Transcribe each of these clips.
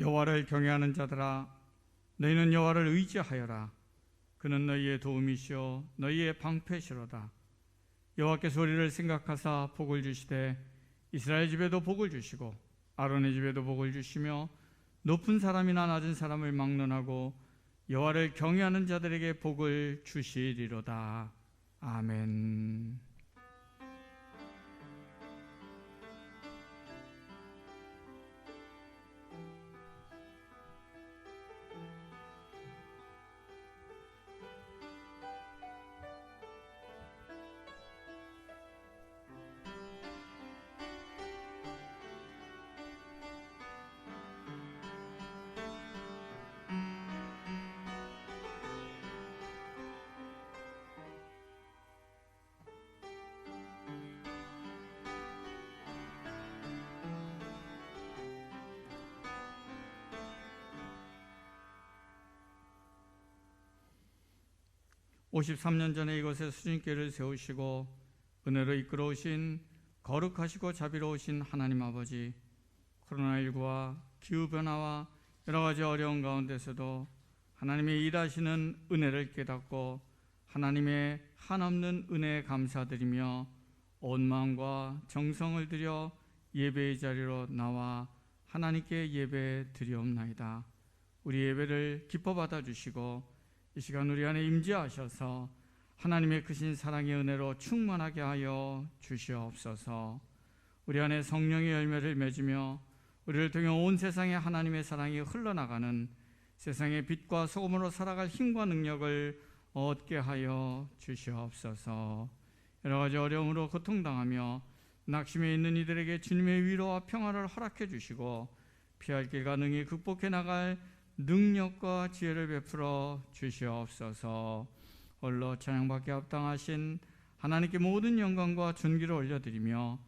여호와를 경외하는 자들아, 너희는 여호와를 의지하여라. 그는 너희의 도움이시오 너희의 방패시로다. 여호와께서 우리를 생각하사 복을 주시되 이스라엘 집에도 복을 주시고 아론의 집에도 복을 주시며 높은 사람이나 낮은 사람을 막론하고 여호와를 경외하는 자들에게 복을 주시리로다. 아멘. (53년) 전에 이곳에 수진교회를 세우시고 은혜로 이끌어오신 거룩하시고 자비로우신 하나님 아버지, 코로나19와 기후변화와 여러가지 어려운 가운데서도 하나님의 일하시는 은혜를 깨닫고 하나님의 한없는 은혜에 감사드리며 온 마음과 정성을 들여 예배의 자리로 나와 하나님께 예배 드리옵나이다. 우리 예배를 기뻐 받아주시고 이 시간 우리 안에 임재하셔서 하나님의 크신 사랑의 은혜로 충만하게 하여 주시옵소서. 우리 안에 성령의 열매를 맺으며 우리를 통해 온 세상에 하나님의 사랑이 흘러나가는 세상의 빛과 소금으로 살아갈 힘과 능력을 얻게 하여 주시옵소서. 여러 가지 어려움으로 고통당하며 낙심해 있는 이들에게 주님의 위로와 평화를 허락해 주시고 피할 길과 능히 극복해 나갈 능력과 지혜를 베풀어 주시옵소서. 홀로 찬양받게 합당하신 하나님께 모든 영광과 존귀를 올려드리며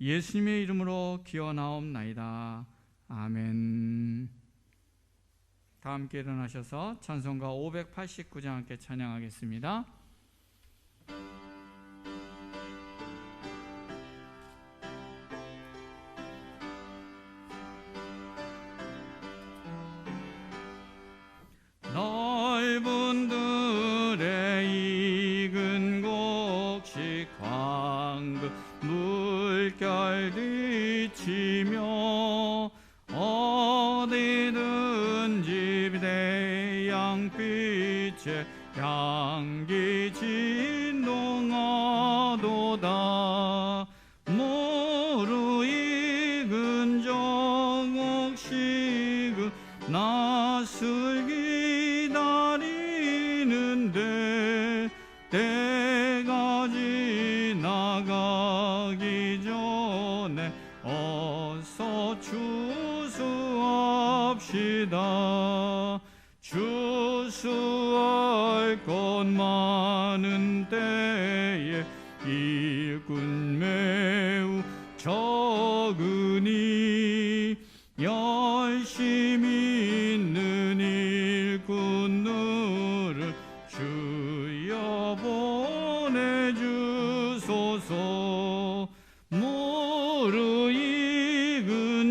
예수님의 이름으로 기원하옵나이다. 아멘. 다 함께 일어나셔서 찬송가 589장 함께 찬양하겠습니다. 넓은 들의 익은 곡식 황금 물결 비치며 어디든지 태양빛에 향기 진동하도다. 무르익은 정옥식은 낯을 기다리는데 때가 지나가기 전에 어서 추수합시다. 추수할 것 많은 때에 일꾼 매우 적으니 열심히 있는 일꾼들을 주여 보내주소서. 무르익은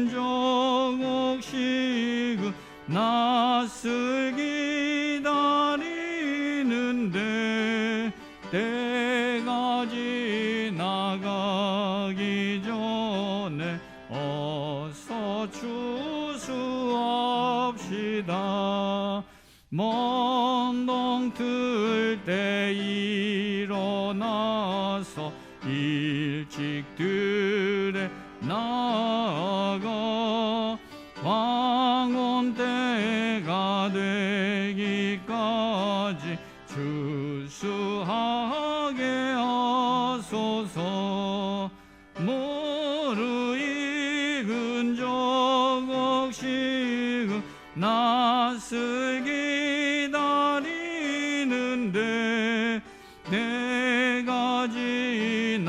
정옥식은 낯을 기다리는데 때가 지나가기 전에 어서 추수합시다. 먼 동틀 때 일어나서 일찍 들에 나아가 황혼 때가 되기까지 추수하게 하소서. 무르익은 정옥식은 낯을 기다리는데 때가 지나가기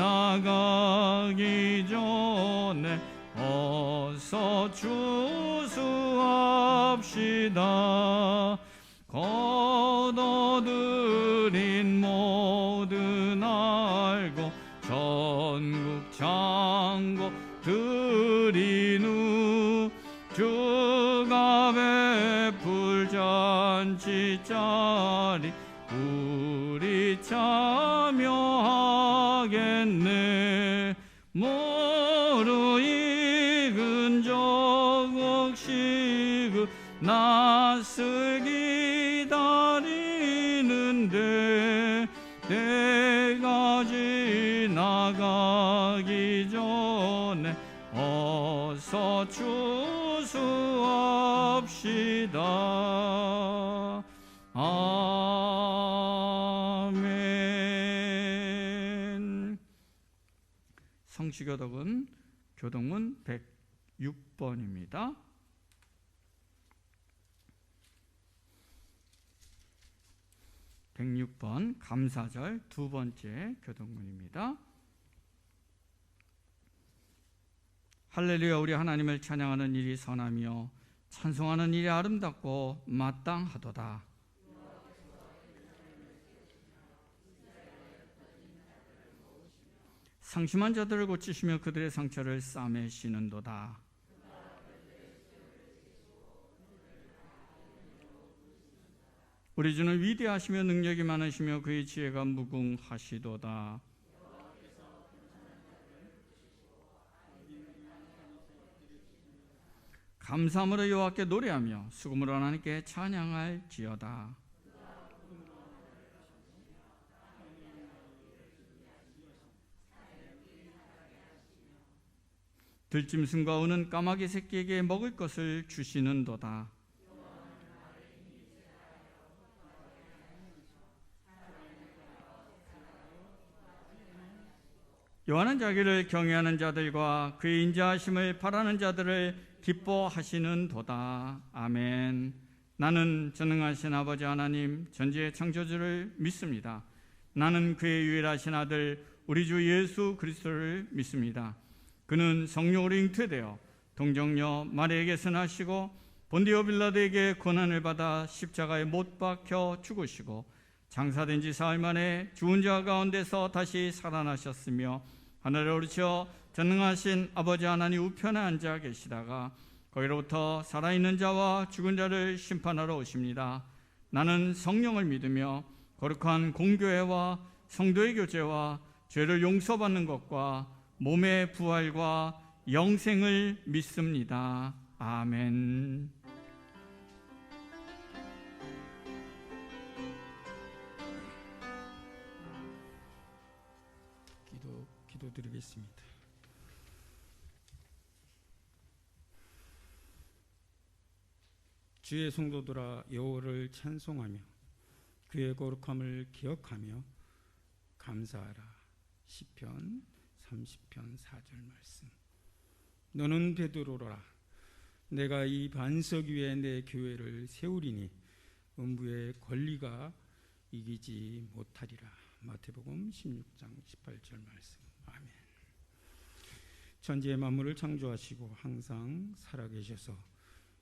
전에 어서 추수합시다. 거둬들인 모든 알고 전국 창고 드린 후 주가 불잔치 자리 우리 참여하겠네. 무르익은 적 없이 그 낯을 기다리는데 때가 지나가기 전에 어서 추수합시다. 아멘. 성시교독은 교동문 106번입니다. 감사절 두 번째 교동문입니다. 할렐루야. 우리 하나님을 찬양하는 일이 선하며 찬송하는 일이 아름답고 마땅하도다. 상심한 자들을 고치시며 그들의 상처를 싸매시는도다. 우리 주는 위대하시며 능력이 많으시며 그의 지혜가 무궁하시도다. 감사함으로 여호와께 노래하며 수금으로 하나님께 찬양할지어다. 들짐승과 은은 까마귀 새끼에게 먹을 것을 주시는도다. 여호와는 자기를 경외하는 자들과 그의 인자하심을 바라는 자들을 기뻐하시는도다. 아멘. 나는 전능하신 아버지 하나님 전지의 창조주를 믿습니다. 나는 그의 유일하신 아들 우리 주 예수 그리스도를 믿습니다. 그는 성령으로 잉태되어 동정녀 마리아에게서 나시고 본디오 빌라도에게 고난을 받아 십자가에 못 박혀 죽으시고 장사된 지 사흘 만에 죽은 자 가운데서 다시 살아나셨으며 하늘에 오르셔 전능하신 아버지 하나님 우편에 앉아 계시다가 거기로부터 살아있는 자와 죽은 자를 심판하러 오십니다. 나는 성령을 믿으며 거룩한 공교회와 성도의 교제와 죄를 용서받는 것과 몸의 부활과 영생을 믿습니다. 아멘. 기도드리겠습니다. 주의 성도들아 여호와를 찬송하며 그의 거룩함을 기억하며 감사하라. 시편 30편 4절 말씀. 너는 베드로라. 내가 이 반석 위에 내 교회를 세우리니 음부의 권리가 이기지 못하리라. 마태복음 16장 18절 말씀. 아멘. 천지의 만물을 창조하시고 항상 살아계셔서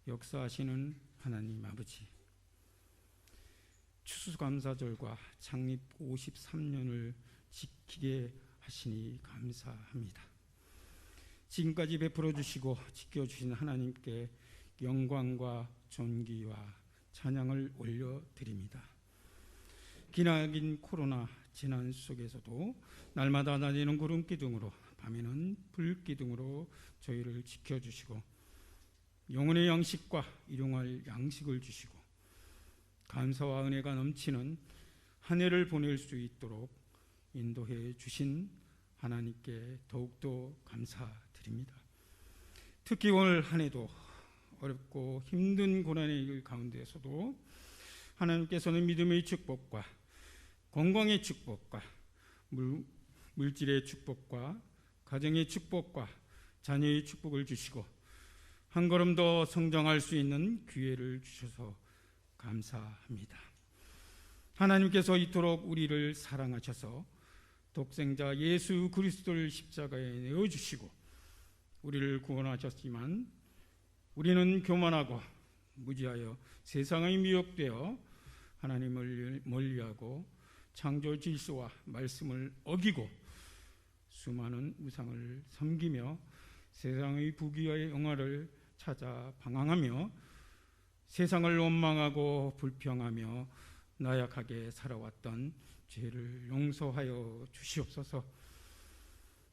역사하시는 하나님 아버지, 추수감사절과 창립 53년을 지키게 하시니 감사합니다. 지금까지 베풀어 주시고 지켜주신 하나님께 영광과 존귀와 찬양을 올려드립니다. 기나긴 코로나 재난 속에서도 날마다 낮에는 구름 기둥으로 밤에는 불 기둥으로 저희를 지켜주시고 영혼의 양식과 일용할 양식을 주시고 감사와 은혜가 넘치는 한 해를 보낼 수 있도록 인도해 주신 하나님께 더욱더 감사드립니다. 특히 오늘 한 해도 어렵고 힘든 고난의 길 가운데서도 하나님께서는 믿음의 축복과 건강의 축복과 물질의 축복과 가정의 축복과 자녀의 축복을 주시고 한 걸음 더 성장할 수 있는 기회를 주셔서 감사합니다. 하나님께서 이토록 우리를 사랑하셔서 독생자 예수 그리스도를 십자가에 내어주시고 우리를 구원하셨지만 우리는 교만하고 무지하여 세상에 미혹되어 하나님을 멀리하고 창조 질서와 말씀을 어기고 수많은 우상을 섬기며 세상의 부귀와 영화를 찾아 방황하며 세상을 원망하고 불평하며 나약하게 살아왔던 죄를 용서하여 주시옵소서.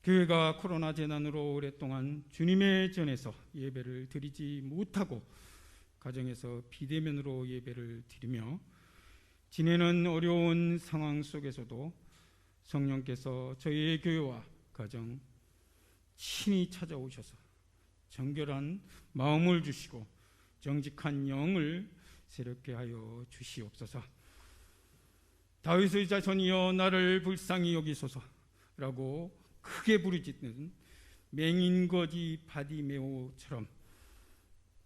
교회가 코로나 재난으로 오랫동안 주님의 전에서 예배를 드리지 못하고 가정에서 비대면으로 예배를 드리며 지내는 어려운 상황 속에서도 성령께서 저희의 교회와 가정 친히 찾아오셔서 정결한 마음을 주시고 정직한 영을 새롭게 하여 주시옵소서. 다윗의 자손이여 나를 불쌍히 여기소서라고 크게 부르짖는 맹인거지 바디메오처럼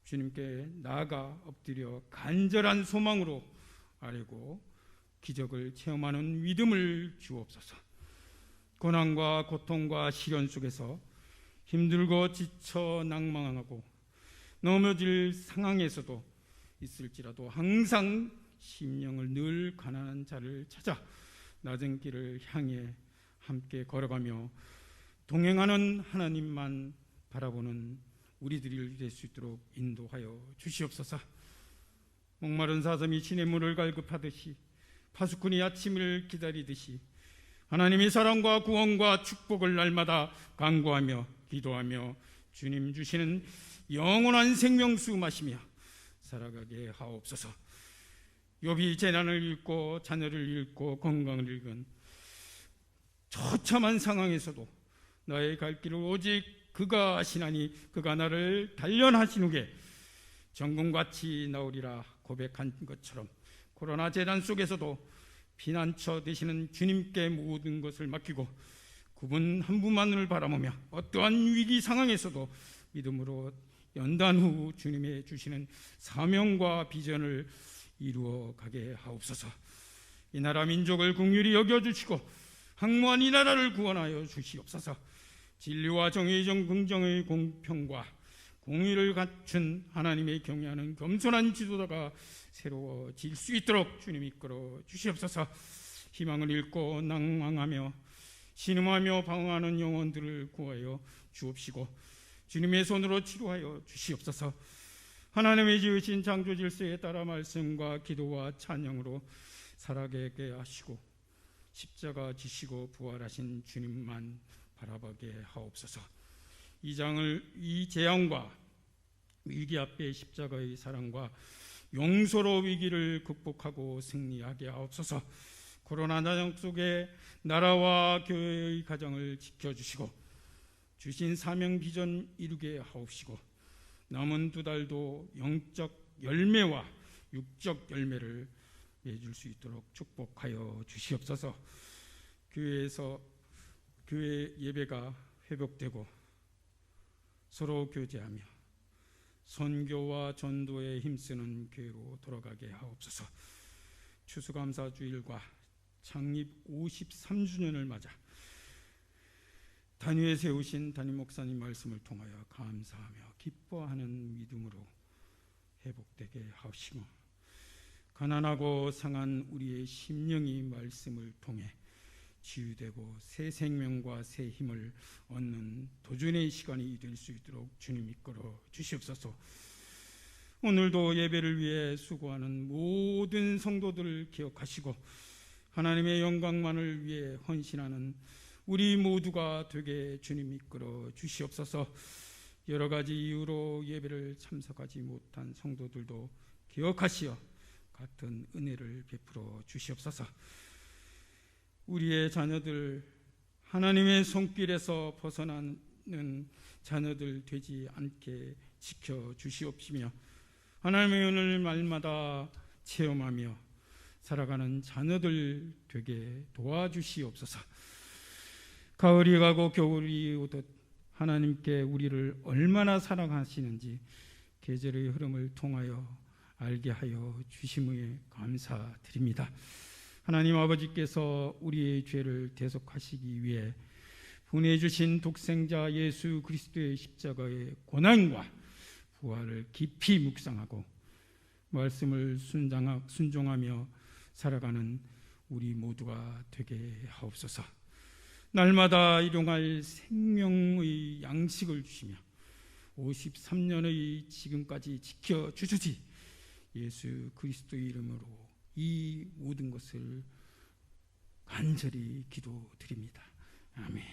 주님께 나아가 엎드려 간절한 소망으로 아뢰고 기적을 체험하는 믿음을 주옵소서. 고난과 고통과 시련 속에서 힘들고 지쳐 낭망하고 넘어질 상황에서도 있을지라도 항상 심령을 늘 가난한 자를 찾아 낮은 길을 향해 함께 걸어가며 동행하는 하나님만 바라보는 우리들이 될 수 있도록 인도하여 주시옵소서. 목마른 사슴이 시냇물을 갈급하듯이 파수꾼이 아침을 기다리듯이 하나님의 사랑과 구원과 축복을 날마다 간구하며 기도하며 주님 주시는 영원한 생명수 마시며 살아가게 하옵소서. 욥이 재난을 잃고 자녀를 잃고 건강을 잃은 처참한 상황에서도 나의 갈 길을 오직 그가 아시나니 그가 나를 단련하신 후에 정금같이 나오리라 고백한 것처럼 코로나 재난 속에서도 피난처 되시는 주님께 모든 것을 맡기고 그분 한 분만을 바라보며 어떠한 위기 상황에서도 믿음으로 연단 후 주님의 주시는 사명과 비전을 이루어 가게 하옵소서. 이 나라 민족을 긍휼히 여겨주시고 항무한 이 나라를 구원하여 주시옵소서. 진리와 정의의 긍정의 공평과 공의를 갖춘 하나님의 경외하는 겸손한 지도자가 새로워질 수 있도록 주님 이끌어 주시옵소서. 희망을 잃고 낭망하며 신음하며 방황하는 영혼들을 구하여 주옵시고 주님의 손으로 치료하여 주시옵소서. 하나님의 지으신 창조 질서에 따라 말씀과 기도와 찬양으로 살아가게 하시고 십자가 지시고 부활하신 주님만 바라보게 하옵소서. 이 재앙과 위기 앞에 십자가의 사랑과 용서로 위기를 극복하고 승리하게 하옵소서. 코로나 난장 속에 나라와 교회의 가정을 지켜주시고 주신 사명 비전 이루게 하옵시고 남은 두 달도 영적 열매와 육적 열매를 맺을 수 있도록 축복하여 주시옵소서. 교회 예배가 회복되고 서로 교제하며 선교와 전도에 힘쓰는 교회로 돌아가게 하옵소서. 추수감사주일과 창립 53주년을 맞아 단위에 세우신 담임 목사님 말씀을 통하여 감사하며 기뻐하는 믿음으로 회복되게 하시고 가난하고 상한 우리의 심령이 말씀을 통해 치유되고 새 생명과 새 힘을 얻는 도전의 시간이 될 수 있도록 주님 이끌어 주시옵소서. 오늘도 예배를 위해 수고하는 모든 성도들을 기억하시고 하나님의 영광만을 위해 헌신하는 우리 모두가 되게 주님 이끌어 주시옵소서. 여러 가지 이유로 예배를 참석하지 못한 성도들도 기억하시어 같은 은혜를 베풀어 주시옵소서. 우리의 자녀들 하나님의 손길에서 벗어나는 자녀들 되지 않게 지켜 주시옵시며 하나님의 은혜를 말마다 체험하며 살아가는 자녀들 되게 도와주시옵소서. 가을이 가고 겨울이 오듯 하나님께 우리를 얼마나 사랑하시는지 계절의 흐름을 통하여 알게 하여 주심에 감사드립니다. 하나님 아버지께서 우리의 죄를 대속하시기 위해 보내주신 독생자 예수 그리스도의 십자가의 고난과 부활을 깊이 묵상하고 말씀을 순종하며 살아가는 우리 모두가 되게 하옵소서. 날마다 일용할 생명의 양식을 주시며 53년의 지금까지 지켜주시지 예수 그리스도의 이름으로 이 모든 것을 간절히 기도드립니다. 아멘.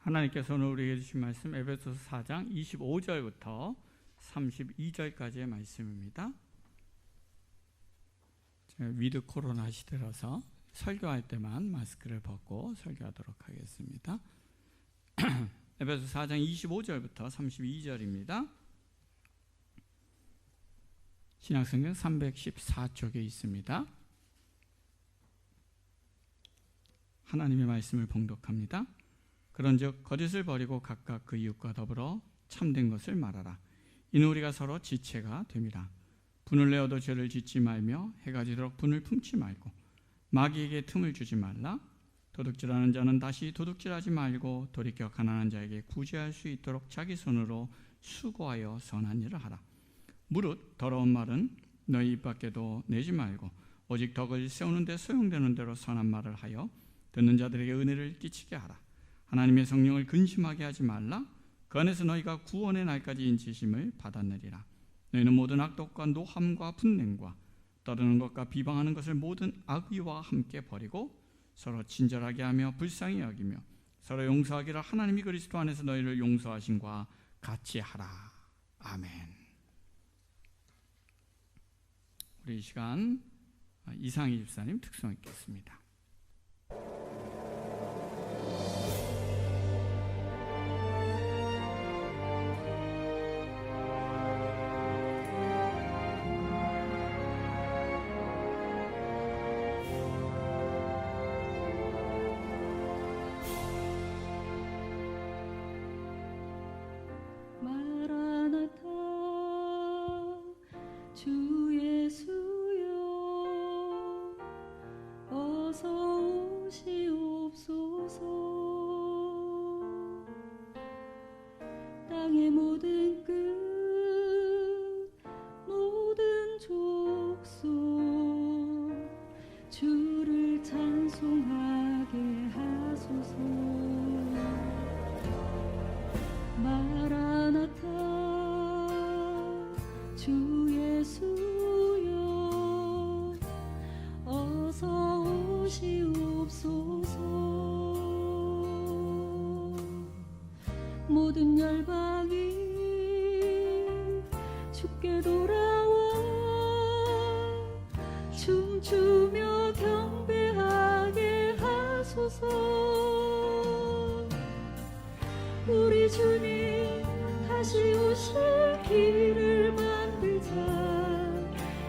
하나님께서 오늘 우리에게 주신 말씀 에베소서 4장 25절부터 32절까지의 말씀입니다. 위드 코로나 시대라서 설교할 때만 마스크를 벗고 설교하도록 하겠습니다. 에베소서 4장 25절부터 32절입니다. 신약성경 314쪽에 있습니다. 하나님의 말씀을 봉독합니다. 그런즉 거짓을 버리고 각각 그 이웃과 더불어 참된 것을 말하라. 이는 우리가 서로 지체가 됨이라. 분을 내어도 죄를 짓지 말며 해가 지도록 분을 품지 말고 마귀에게 틈을 주지 말라. 도둑질하는 자는 다시 도둑질하지 말고 돌이켜 가난한 자에게 구제할 수 있도록 자기 손으로 수고하여 선한 일을 하라. 무릇 더러운 말은 너희 입 밖에도 내지 말고 오직 덕을 세우는 데 소용되는 대로 선한 말을 하여 듣는 자들에게 은혜를 끼치게 하라. 하나님의 성령을 근심하게 하지 말라. 그 안에서 너희가 구원의 날까지 인치심을 받았느리라. 너희는 모든 악독과 노함과 분냄과 떠드는 것과 비방하는 것을 모든 악의와 함께 버리고 서로 친절하게 하며 불쌍히 여기며 서로 용서하기를 하나님이 그리스도 안에서 너희를 용서하신과 같이 하라. 아멘. 우리 이 시간 이상희 집사님 특송 읽겠습니다. 주 예수여 어서 오시옵소서. 땅의 모든 끝 모든 족속 주를 찬송하게 하소서. 마라나타 주 예수여 어서 오시옵소서. 모든 열방이 주께 돌아와 춤추며 경배하게 하소서. 우리 주님 다시 오실 길을 만들자.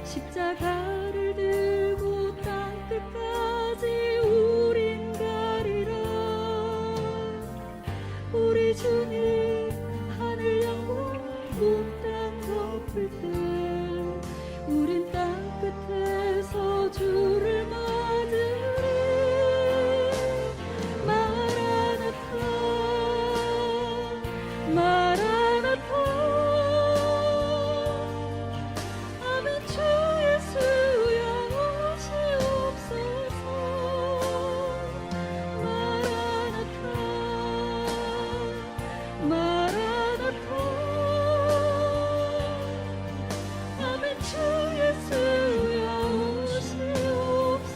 십자가를 들고 땅끝까지 우린 가리라. 우리 주님 하늘 영광 온 땅 덮을 때 우린 땅끝에서 주를 맞으리. 마라나타 마라나타 아멘. 주 예수여 오시옵소서. 마라나타 마라나타 아멘. 주 예수여 오시옵소서.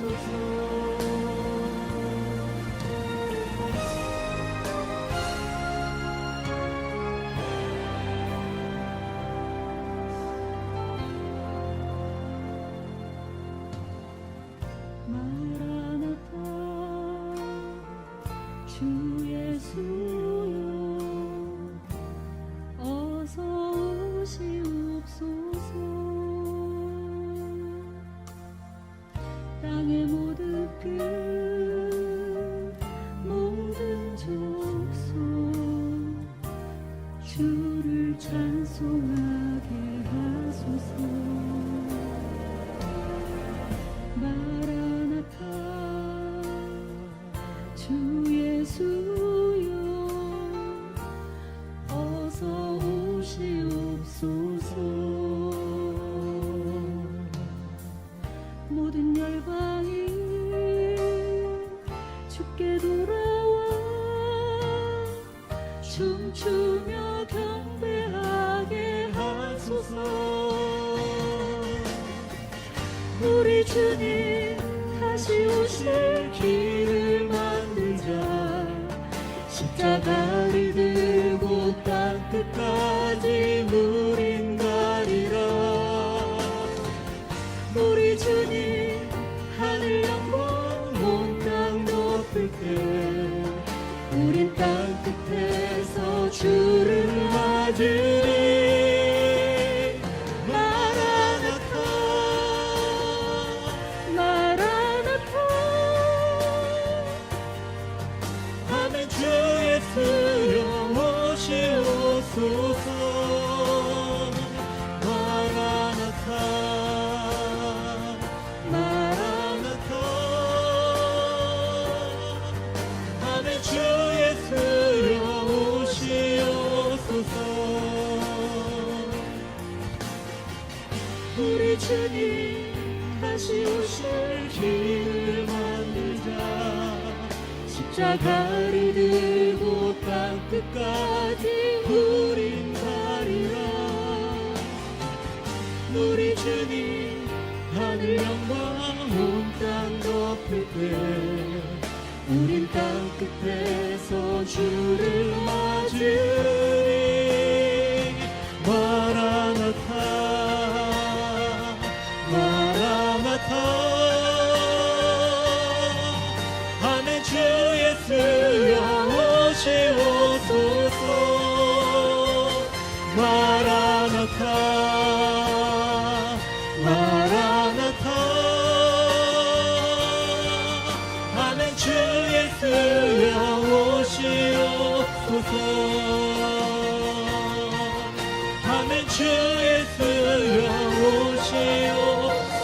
주옵소서. 마라나타 주 예수여 어서 오시옵소서. 모든 열방이 주께 돌아와 춤추며 경배하게 하소서. 우리 주님 다시 오실 길을 만들자. 십자가를 들고 땅 끝까지 우린 가리라. 우리 주님 하늘 영광 온 땅 덮을 때 우린 땅 끝에서 주를 맞으리. 마라나타 마라나타 아멘. 주 예수여 오시옵소서. 마라나타 마라나타 아멘. 주 예수여 오시옵소서. 우리 주님 다시 오실 길을 만들자. 십자가를 들고 땅 끝까지 우린 가리라. 우리 주님 하늘 영광 온 땅 덮을 때 우린 땅 끝에서 주를 맞으리. 마라나타 마라나타 아멘. 주 예수여 오시옵소서. 마라나타 마라나타 아멘. 주 예수여 오시옵소서. 아멘. 주 예수여 오시옵소서.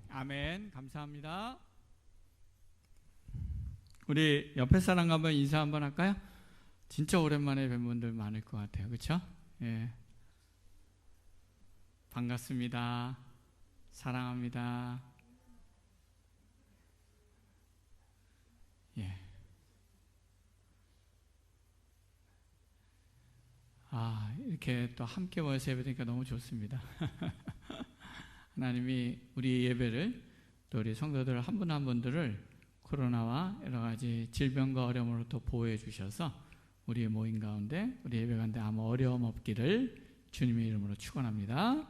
아멘. 감사합니다. 우리 옆에 사람과 한번 인사 한번 할까요? 진짜 오랜만에 뵌 분들 많을 것 같아요. 그렇죠? 예. 반갑습니다. 사랑합니다. 예. 이렇게 또 함께 모여서 예배드리니까 너무 좋습니다. 하나님이 우리 예배를 또 우리 성도들 한 분 한 분들을 코로나와 여러 가지 질병과 어려움으로부터 보호해 주셔서 우리의 모임 가운데 우리 예배 가운데 아무 어려움 없기를 주님의 이름으로 축원합니다.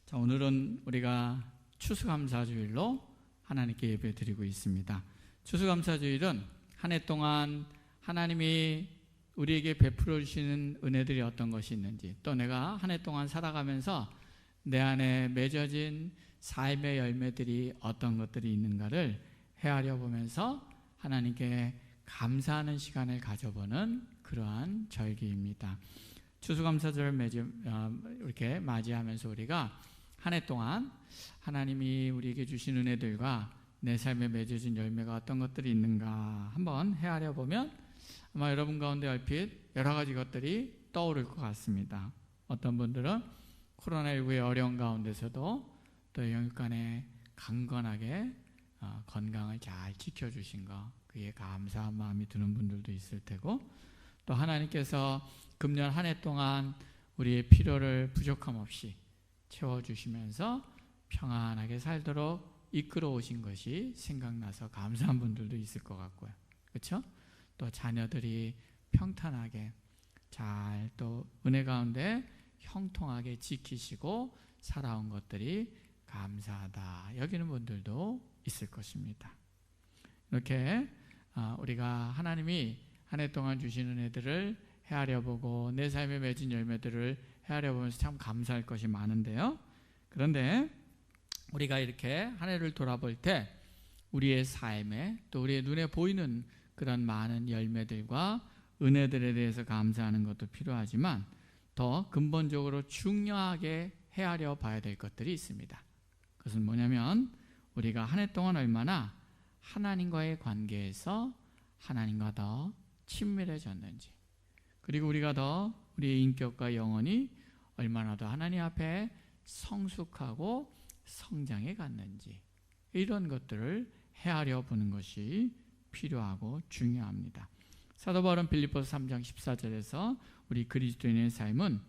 자, 오늘은 우리가 추수감사주일로 하나님께 예배 드리고 있습니다. 추수감사주일은 한 해 동안 하나님이 우리에게 베풀어 주시는 은혜들이 어떤 것이 있는지, 또 내가 한 해 동안 살아가면서 내 안에 맺어진 삶의 열매들이 어떤 것들이 있는가를 헤아려 보면서 하나님께 감사하는 시간을 가져보는 그러한 절기입니다. 추수감사절을 이렇게 맞이하면서 우리가 한 해 동안 하나님이 우리에게 주신 은혜들과 내 삶에 맺어진 열매가 어떤 것들이 있는가 한번 헤아려 보면 아마 여러분 가운데 얼핏 여러 가지 것들이 떠오를 것 같습니다. 어떤 분들은 코로나19의 어려운 가운데서도 또 영육간에 강건하게 건강을 잘 지켜주신 것, 그에 감사한 마음이 드는 분들도 있을 테고, 또 하나님께서 금년 한 해 동안 우리의 필요를 부족함 없이 채워주시면서 평안하게 살도록 이끌어 오신 것이 생각나서 감사한 분들도 있을 것 같고요. 그렇죠? 또 자녀들이 평탄하게 잘 또 은혜 가운데 형통하게 지키시고 살아온 것들이 감사하다 여기는 분들도 있을 것입니다. 이렇게 우리가 하나님이 한 해 동안 주신 은혜들을 헤아려 보고 내 삶에 맺은 열매들을 헤아려 보면서 참 감사할 것이 많은데요. 그런데 우리가 이렇게 한 해를 돌아볼 때 우리의 삶에 또 우리의 눈에 보이는 그런 많은 열매들과 은혜들에 대해서 감사하는 것도 필요하지만 더 근본적으로 중요하게 헤아려 봐야 될 것들이 있습니다. 그것은 뭐냐면 우리가 한 해 동안 얼마나 하나님과의 관계에서 하나님과 더 친밀해졌는지, 그리고 우리가 더 우리의 인격과 영혼이 얼마나 더 하나님 앞에 성숙하고 성장해 갔는지, 이런 것들을 헤아려 보는 것이 필요하고 중요합니다. 사도 바울은 빌립보서 3장 14절에서 우리 그리스도인의 삶은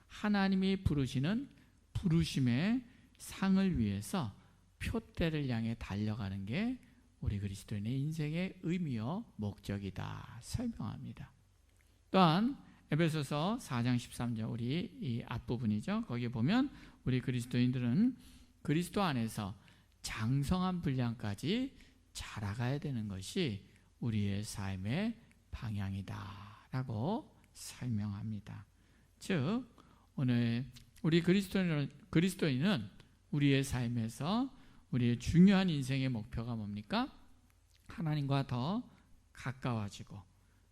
하나님이 부르시는 부르심의 상을 위해서 표대를 향해 달려가는 게 우리 그리스도인의 인생의 의미요 목적이다 설명합니다. 또한 에베소서 4장 13절 우리 이 앞부분이죠. 거기에 보면 우리 그리스도인들은 그리스도 안에서 장성한 분량까지 자라가야 되는 것이 우리의 삶의 방향이다라고 설명합니다. 즉 오늘 우리 그리스도인은 우리의 삶에서 우리의 중요한 인생의 목표가 뭡니까? 하나님과 더 가까워지고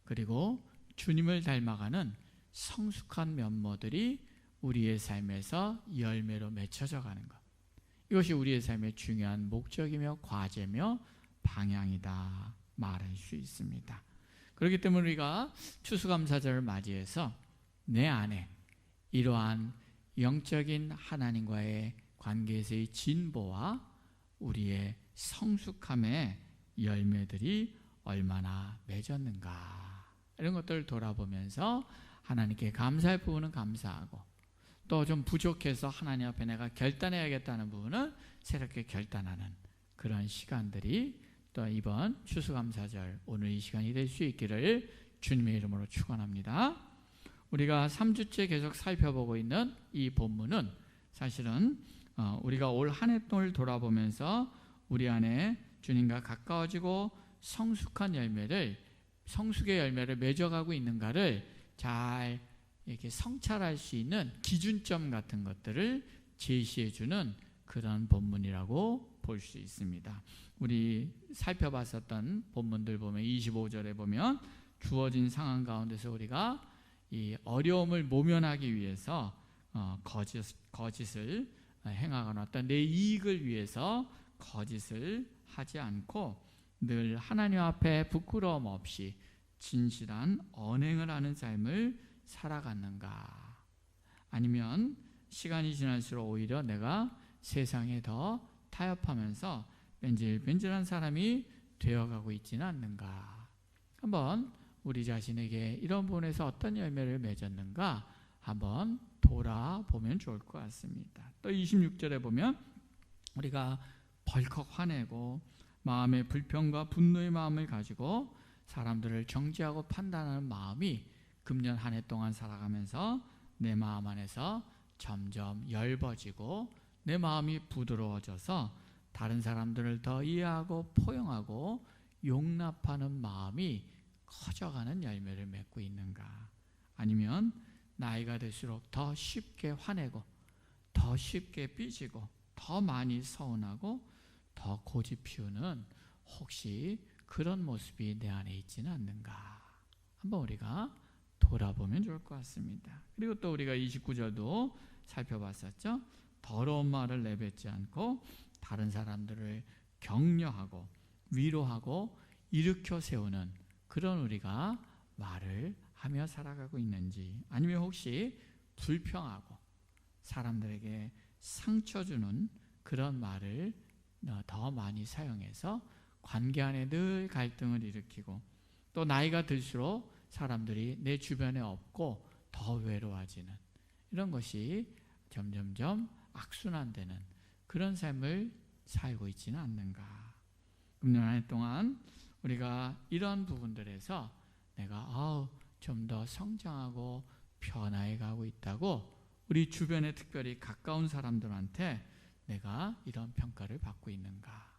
그리고 주님을 닮아가는 성숙한 면모들이 우리의 삶에서 열매로 맺혀져 가는 것, 이것이 우리의 삶의 중요한 목적이며 과제며 방향이다 말할 수 있습니다. 그렇기 때문에 우리가 추수감사절을 맞이해서 내 안에 이러한 영적인 하나님과의 관계에서의 진보와 우리의 성숙함의 열매들이 얼마나 맺었는가, 이런 것들을 돌아보면서 하나님께 감사할 부분은 감사하고 또 좀 부족해서 하나님 앞에 내가 결단해야겠다는 부분은 새롭게 결단하는 그런 시간들이 또 이번 추수감사절 오늘 이 시간이 될 수 있기를 주님의 이름으로 축원합니다. 우리가 3주째 계속 살펴보고 있는 이 본문은 사실은 우리가 올 한 해 동안을 돌아보면서 우리 안에 주님과 가까워지고 성숙의 열매를 맺어가고 있는가를 잘 이렇게 성찰할 수 있는 기준점 같은 것들을 제시해주는 그런 본문이라고 볼 수 있습니다. 우리 살펴봤었던 본문들 보면 25절에 보면 주어진 상황 가운데서 우리가 이 어려움을 모면하기 위해서 거짓을 행하거나 어떤 내 이익을 위해서 거짓을 하지 않고 늘 하나님 앞에 부끄러움 없이 진실한 언행을 하는 삶을 살아갔는가, 아니면 시간이 지날수록 오히려 내가 세상에 더 타협하면서 뺀질뺀질한 사람이 되어가고 있지는 않는가, 한번 우리 자신에게 이런 부분에서 어떤 열매를 맺었는가 한번 돌아보면 좋을 것 같습니다. 또 26절에 보면 우리가 벌컥 화내고 마음의 불평과 분노의 마음을 가지고 사람들을 정죄하고 판단하는 마음이 금년 한 해 동안 살아가면서 내 마음 안에서 점점 엷어지고 내 마음이 부드러워져서 다른 사람들을 더 이해하고 포용하고 용납하는 마음이 커져가는 열매를 맺고 있는가, 아니면 나이가 들수록 더 쉽게 화내고 더 쉽게 삐지고 더 많이 서운하고 더 고집 피우는 혹시 그런 모습이 내 안에 있지는 않는가 한번 우리가 돌아보면 좋을 것 같습니다. 그리고 또 우리가 29절도 살펴봤었죠. 더러운 말을 내뱉지 않고 다른 사람들을 격려하고 위로하고 일으켜 세우는 그런 우리가 말을 하며 살아가고 있는지, 아니면 혹시 불평하고 사람들에게 상처 주는 그런 말을 더 많이 사용해서 관계 안에 늘 갈등을 일으키고 또 나이가 들수록 사람들이 내 주변에 없고 더 외로워지는 이런 것이 점점점 악순환되는 그런 삶을 살고 있지는 않는가. 금년 한 해 동안 우리가 이런 부분들에서 내가 좀 더 성장하고 변화해 가고 있다고 우리 주변에 특별히 가까운 사람들한테 내가 이런 평가를 받고 있는가?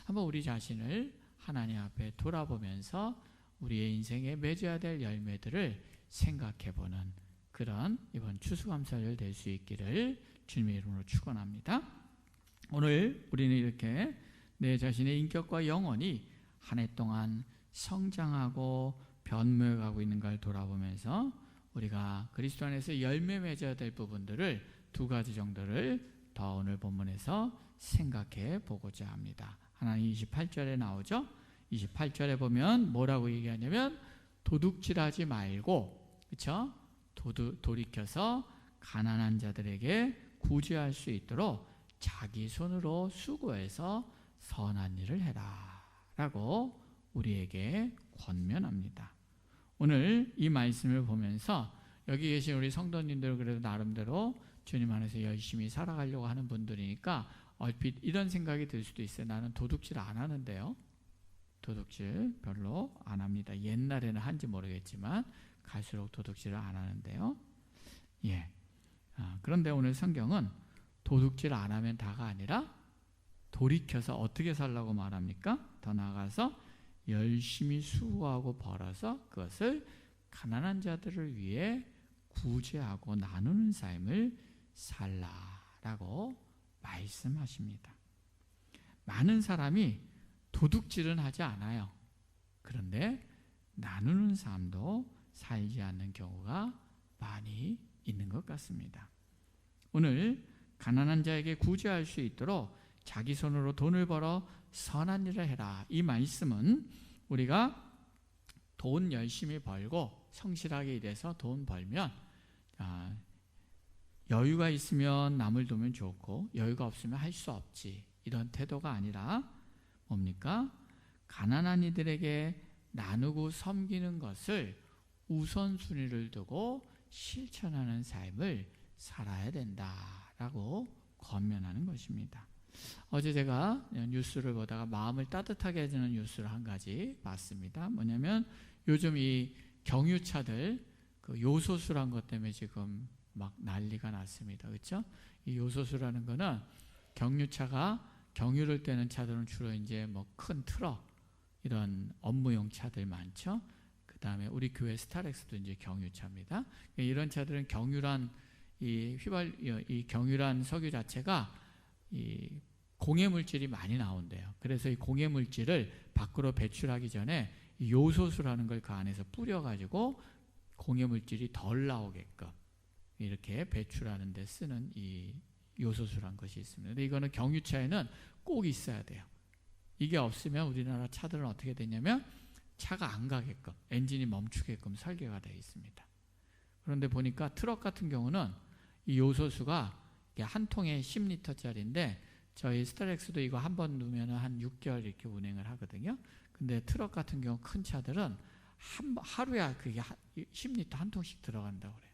한번 우리 자신을 하나님 앞에 돌아보면서 우리의 인생에 맺어야 될 열매들을 생각해보는 그런 이번 추수감사절 될 수 있기를 주님의 이름으로 축원합니다. 오늘 우리는 이렇게 내 자신의 인격과 영혼이 한 해 동안 성장하고 변모해가고 있는 걸 돌아보면서 우리가 그리스도 안에서 열매 맺어야 될 부분들을 두 가지 정도를 더 오늘 본문에서 생각해 보고자 합니다. 하나님 28절에 나오죠. 28절에 보면 뭐라고 얘기하냐면 도둑질하지 말고, 그렇죠? 돌이켜서 가난한 자들에게 구제할 수 있도록 자기 손으로 수고해서 선한 일을 해라 라고 우리에게 권면합니다. 오늘 이 말씀을 보면서 여기 계신 우리 성도님들 그래도 나름대로 주님 안에서 열심히 살아가려고 하는 분들이니까 얼핏 이런 생각이 들 수도 있어요. 나는 도둑질 안 하는데요. 도둑질 별로 안 합니다. 옛날에는 한지 모르겠지만 갈수록 도둑질을 안 하는데요. 그런데 오늘 성경은 도둑질 안 하면 다가 아니라 돌이켜서 어떻게 살라고 말합니까? 더 나아가서 열심히 수고하고 벌어서 그것을 가난한 자들을 위해 구제하고 나누는 삶을 살라라고 말씀하십니다. 많은 사람이 도둑질은 하지 않아요. 그런데 나누는 삶도 살지 않는 경우가 많이 있는 것 같습니다. 오늘 가난한 자에게 구제할 수 있도록 자기 손으로 돈을 벌어 선한 일을 해라. 이 말씀은 우리가 돈 열심히 벌고 성실하게 일해서 돈 벌면 여유가 있으면 남을 도면 좋고 여유가 없으면 할 수 없지, 이런 태도가 아니라 뭡니까? 가난한 이들에게 나누고 섬기는 것을 우선순위를 두고 실천하는 삶을 살아야 된다라고 권면하는 것입니다. 어제 제가 뉴스를 보다가 마음을 따뜻하게 해주는 뉴스를 한 가지 봤습니다. 뭐냐면 요즘 이 경유차들 그 요소수란 것 때문에 지금 막 난리가 났습니다. 그렇죠? 이 요소수라는 거는 경유차가 경유를 떼는 차들은 주로 이제 뭐 큰 트럭 이런 업무용 차들 많죠. 그 다음에 우리 교회 스타렉스도 이제 경유차입니다. 이런 차들은 경유란 이 경유란 석유 자체가 이 공해 물질이 많이 나온대요. 그래서 이 공해 물질을 밖으로 배출하기 전에 이 요소수라는 걸 그 안에서 뿌려가지고 공해 물질이 덜 나오게끔 이렇게 배출하는 데 쓰는 이 요소수란 것이 있습니다. 근데 이거는 경유차에는 꼭 있어야 돼요. 이게 없으면 우리나라 차들은 어떻게 되냐면 차가 안 가게끔, 엔진이 멈추게끔 설계가 되어 있습니다. 그런데 보니까 트럭 같은 경우는 이 요소수가 한 통에 10리터짜리인데 저희 스타렉스도 이거 한 번 넣으면 한 6개월 이렇게 운행을 하거든요. 근데 트럭 같은 경우 큰 차들은 하루에 그게 10리터 한 통씩 들어간다고 그래요.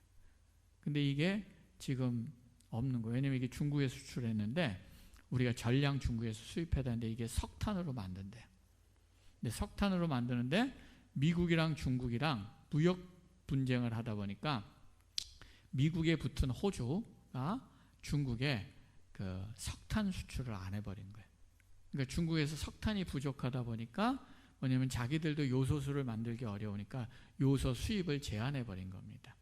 근데 이게 지금 없는 거예요. 왜냐면 이게 중국에 수출했는데 우리가 전량 중국에서 수입해야 되는데 이게 석탄으로 만든대요. 근데 석탄으로 만드는데 미국이랑 중국이랑 무역 분쟁을 하다 보니까 미국에 붙은 호주가 중국에 그 석탄 수출을 안 해버린 거예요. 그러니까 중국에서 석탄이 부족하다 보니까 뭐냐면 자기들도 요소수를 만들기 어려우니까 요소 수입을 제한해버린 겁니다.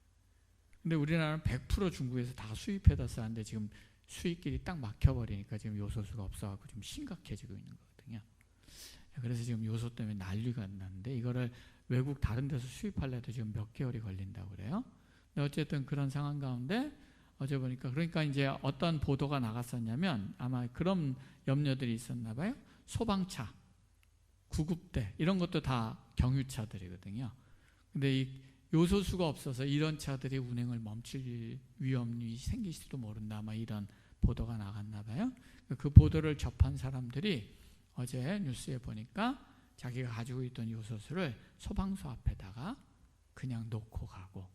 근데 우리나라는 100% 중국에서 다 수입해다 쓰는데 지금 수입길이 딱 막혀버리니까 지금 요소수가 없어갖고 좀 심각해지고 있는 거거든요. 그래서 지금 요소 때문에 난리가 났는데 이거를 외국 다른 데서 수입하려도 지금 몇 개월이 걸린다고 그래요. 근데 어쨌든 그런 상황 가운데 어제 보니까 그러니까 이제 어떤 보도가 나갔었냐면 아마 그런 염려들이 있었나 봐요. 소방차, 구급대 이런 것도 다 경유차들이거든요. 근데 이 요소수가 없어서 이런 차들이 운행을 멈출 위험이 생길지도 모른다. 아마 이런 보도가 나갔나 봐요. 그 보도를 접한 사람들이 어제 뉴스에 보니까 자기가 가지고 있던 요소수를 소방서 앞에다가 그냥 놓고 가고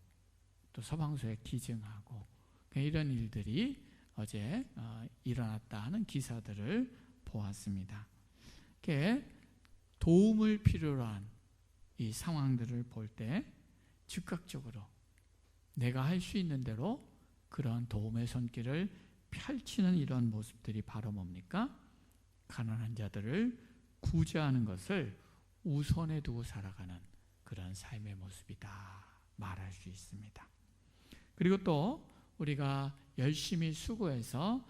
또 소방서에 기증하고 이런 일들이 어제 일어났다 하는 기사들을 보았습니다. 도움을 필요로 한 이 상황들을 볼 때 즉각적으로 내가 할 수 있는 대로 그런 도움의 손길을 펼치는 이런 모습들이 바로 뭡니까? 가난한 자들을 구제하는 것을 우선에 두고 살아가는 그런 삶의 모습이다 말할 수 있습니다. 그리고 또 우리가 열심히 수고해서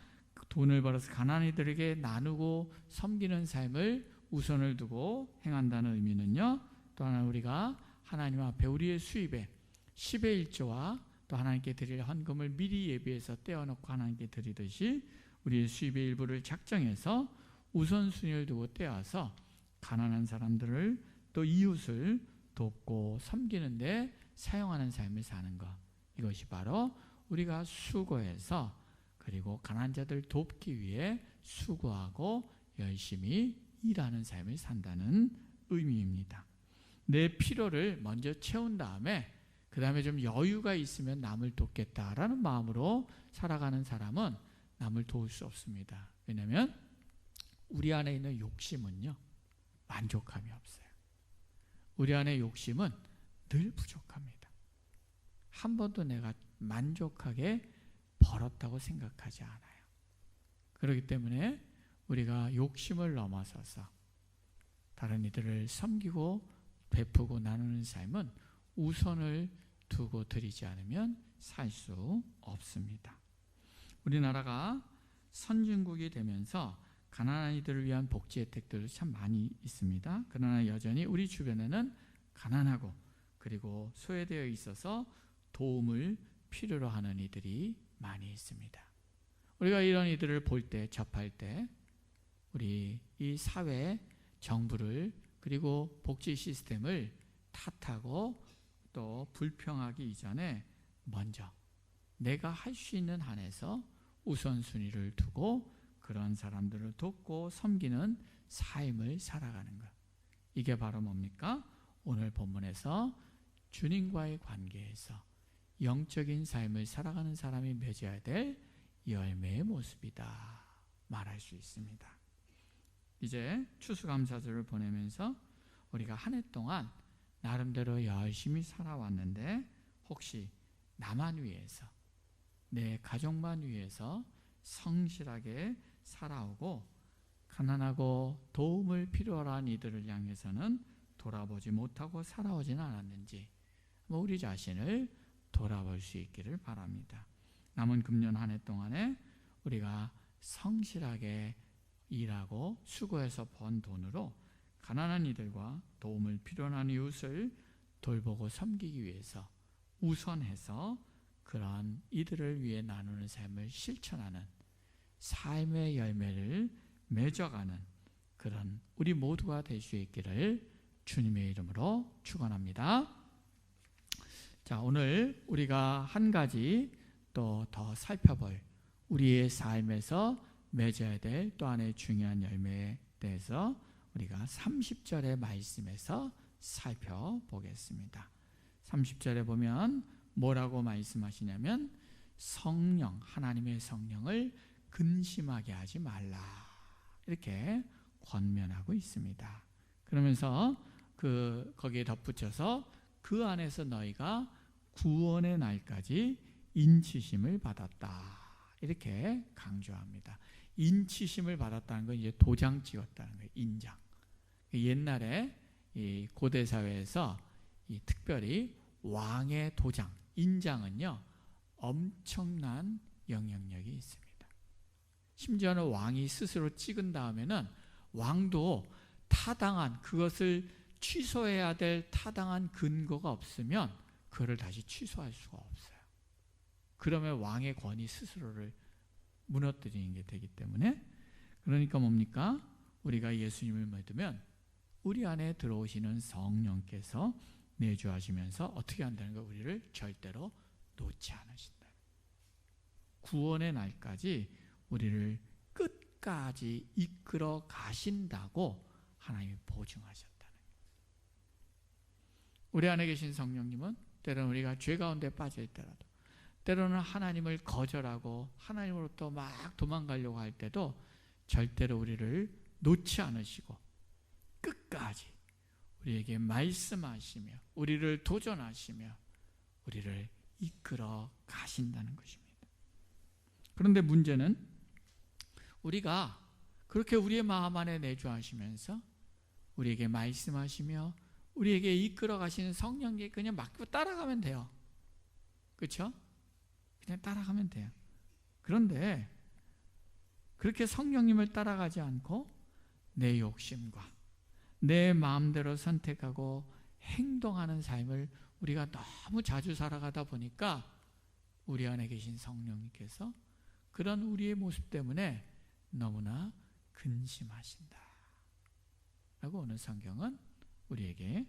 돈을 벌어서 가난이들에게 나누고 섬기는 삶을 우선을 두고 행한다는 의미는요, 또 하나 우리가 하나님 앞에 우리의 수입에 10의 1조와 또 하나님께 드릴 헌금을 미리 예비해서 떼어놓고 하나님께 드리듯이 우리의 수입의 일부를 작정해서 우선순위를 두고 떼어서 가난한 사람들을 또 이웃을 돕고 섬기는 데 사용하는 삶을 사는 것, 이것이 바로 우리가 수고해서 그리고 가난한 자들 돕기 위해 수고하고 열심히 일하는 삶을 산다는 의미입니다. 내 필요를 먼저 채운 다음에 그 다음에 좀 여유가 있으면 남을 돕겠다라는 마음으로 살아가는 사람은 남을 도울 수 없습니다. 왜냐하면 우리 안에 있는 욕심은요, 만족감이 없어요. 우리 안에 욕심은 늘 부족합니다. 한 번도 내가 만족하게 벌었다고 생각하지 않아요. 그렇기 때문에 우리가 욕심을 넘어서서 다른 이들을 섬기고 베푸고 나누는 삶은 우선을 두고 드리지 않으면 살 수 없습니다. 우리나라가 선진국이 되면서 가난한 이들을 위한 복지 혜택들도 참 많이 있습니다. 그러나 여전히 우리 주변에는 가난하고 그리고 소외되어 있어서 도움을 필요로 하는 이들이 많이 있습니다. 우리가 이런 이들을 볼 때, 접할 때 우리 이 사회, 정부를 그리고 복지 시스템을 탓하고 또 불평하기 이전에 먼저 내가 할 수 있는 한에서 우선순위를 두고 그런 사람들을 돕고 섬기는 삶을 살아가는 것, 이게 바로 뭡니까? 오늘 본문에서 주님과의 관계에서 영적인 삶을 살아가는 사람이 맺어야 될 열매의 모습이다 말할 수 있습니다. 이제 추수감사절을 보내면서 우리가 한 해 동안 나름대로 열심히 살아왔는데 혹시 나만 위해서, 내 가족만 위해서 성실하게 살아오고 가난하고 도움을 필요로 한 이들을 향해서는 돌아보지 못하고 살아오지는 않았는지 우리 자신을 돌아볼 수 있기를 바랍니다. 남은 금년 한 해 동안에 우리가 성실하게 일하고 수고해서 번 돈으로 가난한 이들과 도움을 필요로 하는 이웃을 돌보고 섬기기 위해서 우선해서 그런 이들을 위해 나누는 삶을 실천하는 삶의 열매를 맺어가는 그런 우리 모두가 될 수 있기를 주님의 이름으로 축원합니다. 자, 오늘 우리가 한 가지 또 더 살펴볼 우리의 삶에서 맺어야 될 또 하나의 중요한 열매에 대해서 우리가 30절의 말씀에서 살펴보겠습니다. 30절에 보면 뭐라고 말씀하시냐면 성령, 하나님의 성령을 근심하게 하지 말라, 이렇게 권면하고 있습니다. 그러면서 거기에 덧붙여서 그 안에서 너희가 구원의 날까지 인치심을 받았다, 이렇게 강조합니다. 인치심을 받았다는 건 이제 도장 찍었다는 거예요. 인장. 옛날에 이 고대 사회에서 이 특별히 왕의 도장, 인장은요 엄청난 영향력이 있습니다. 심지어는 왕이 스스로 찍은 다음에는 왕도 타당한, 그것을 취소해야 될 타당한 근거가 없으면 그를 다시 취소할 수가 없어요. 그러면 왕의 권위 스스로를 무너뜨리는 게 되기 때문에, 그러니까 뭡니까? 우리가 예수님을 믿으면 우리 안에 들어오시는 성령께서 내주하시면서 어떻게 한다는 거, 우리를 절대로 놓지 않으신다. 구원의 날까지 우리를 끝까지 이끌어 가신다고 하나님이 보증하셨다는 거예요. 우리 안에 계신 성령님은 때로는 우리가 죄 가운데 빠질 때라도, 때로는 하나님을 거절하고 하나님으로부터 막 도망가려고 할 때도 절대로 우리를 놓지 않으시고 끝까지 우리에게 말씀하시며 우리를 도전하시며 우리를 이끌어 가신다는 것입니다. 그런데 문제는 우리가 그렇게 우리의 마음 안에 내주하시면서 우리에게 말씀하시며 우리에게 이끌어 가시는 성령께 그냥 맡기고 따라가면 돼요. 그렇죠? 그냥 따라가면 돼요. 그런데 그렇게 성령님을 따라가지 않고 내 욕심과 내 마음대로 선택하고 행동하는 삶을 우리가 너무 자주 살아가다 보니까 우리 안에 계신 성령님께서 그런 우리의 모습 때문에 너무나 근심하신다 라고 오늘 성경은 우리에게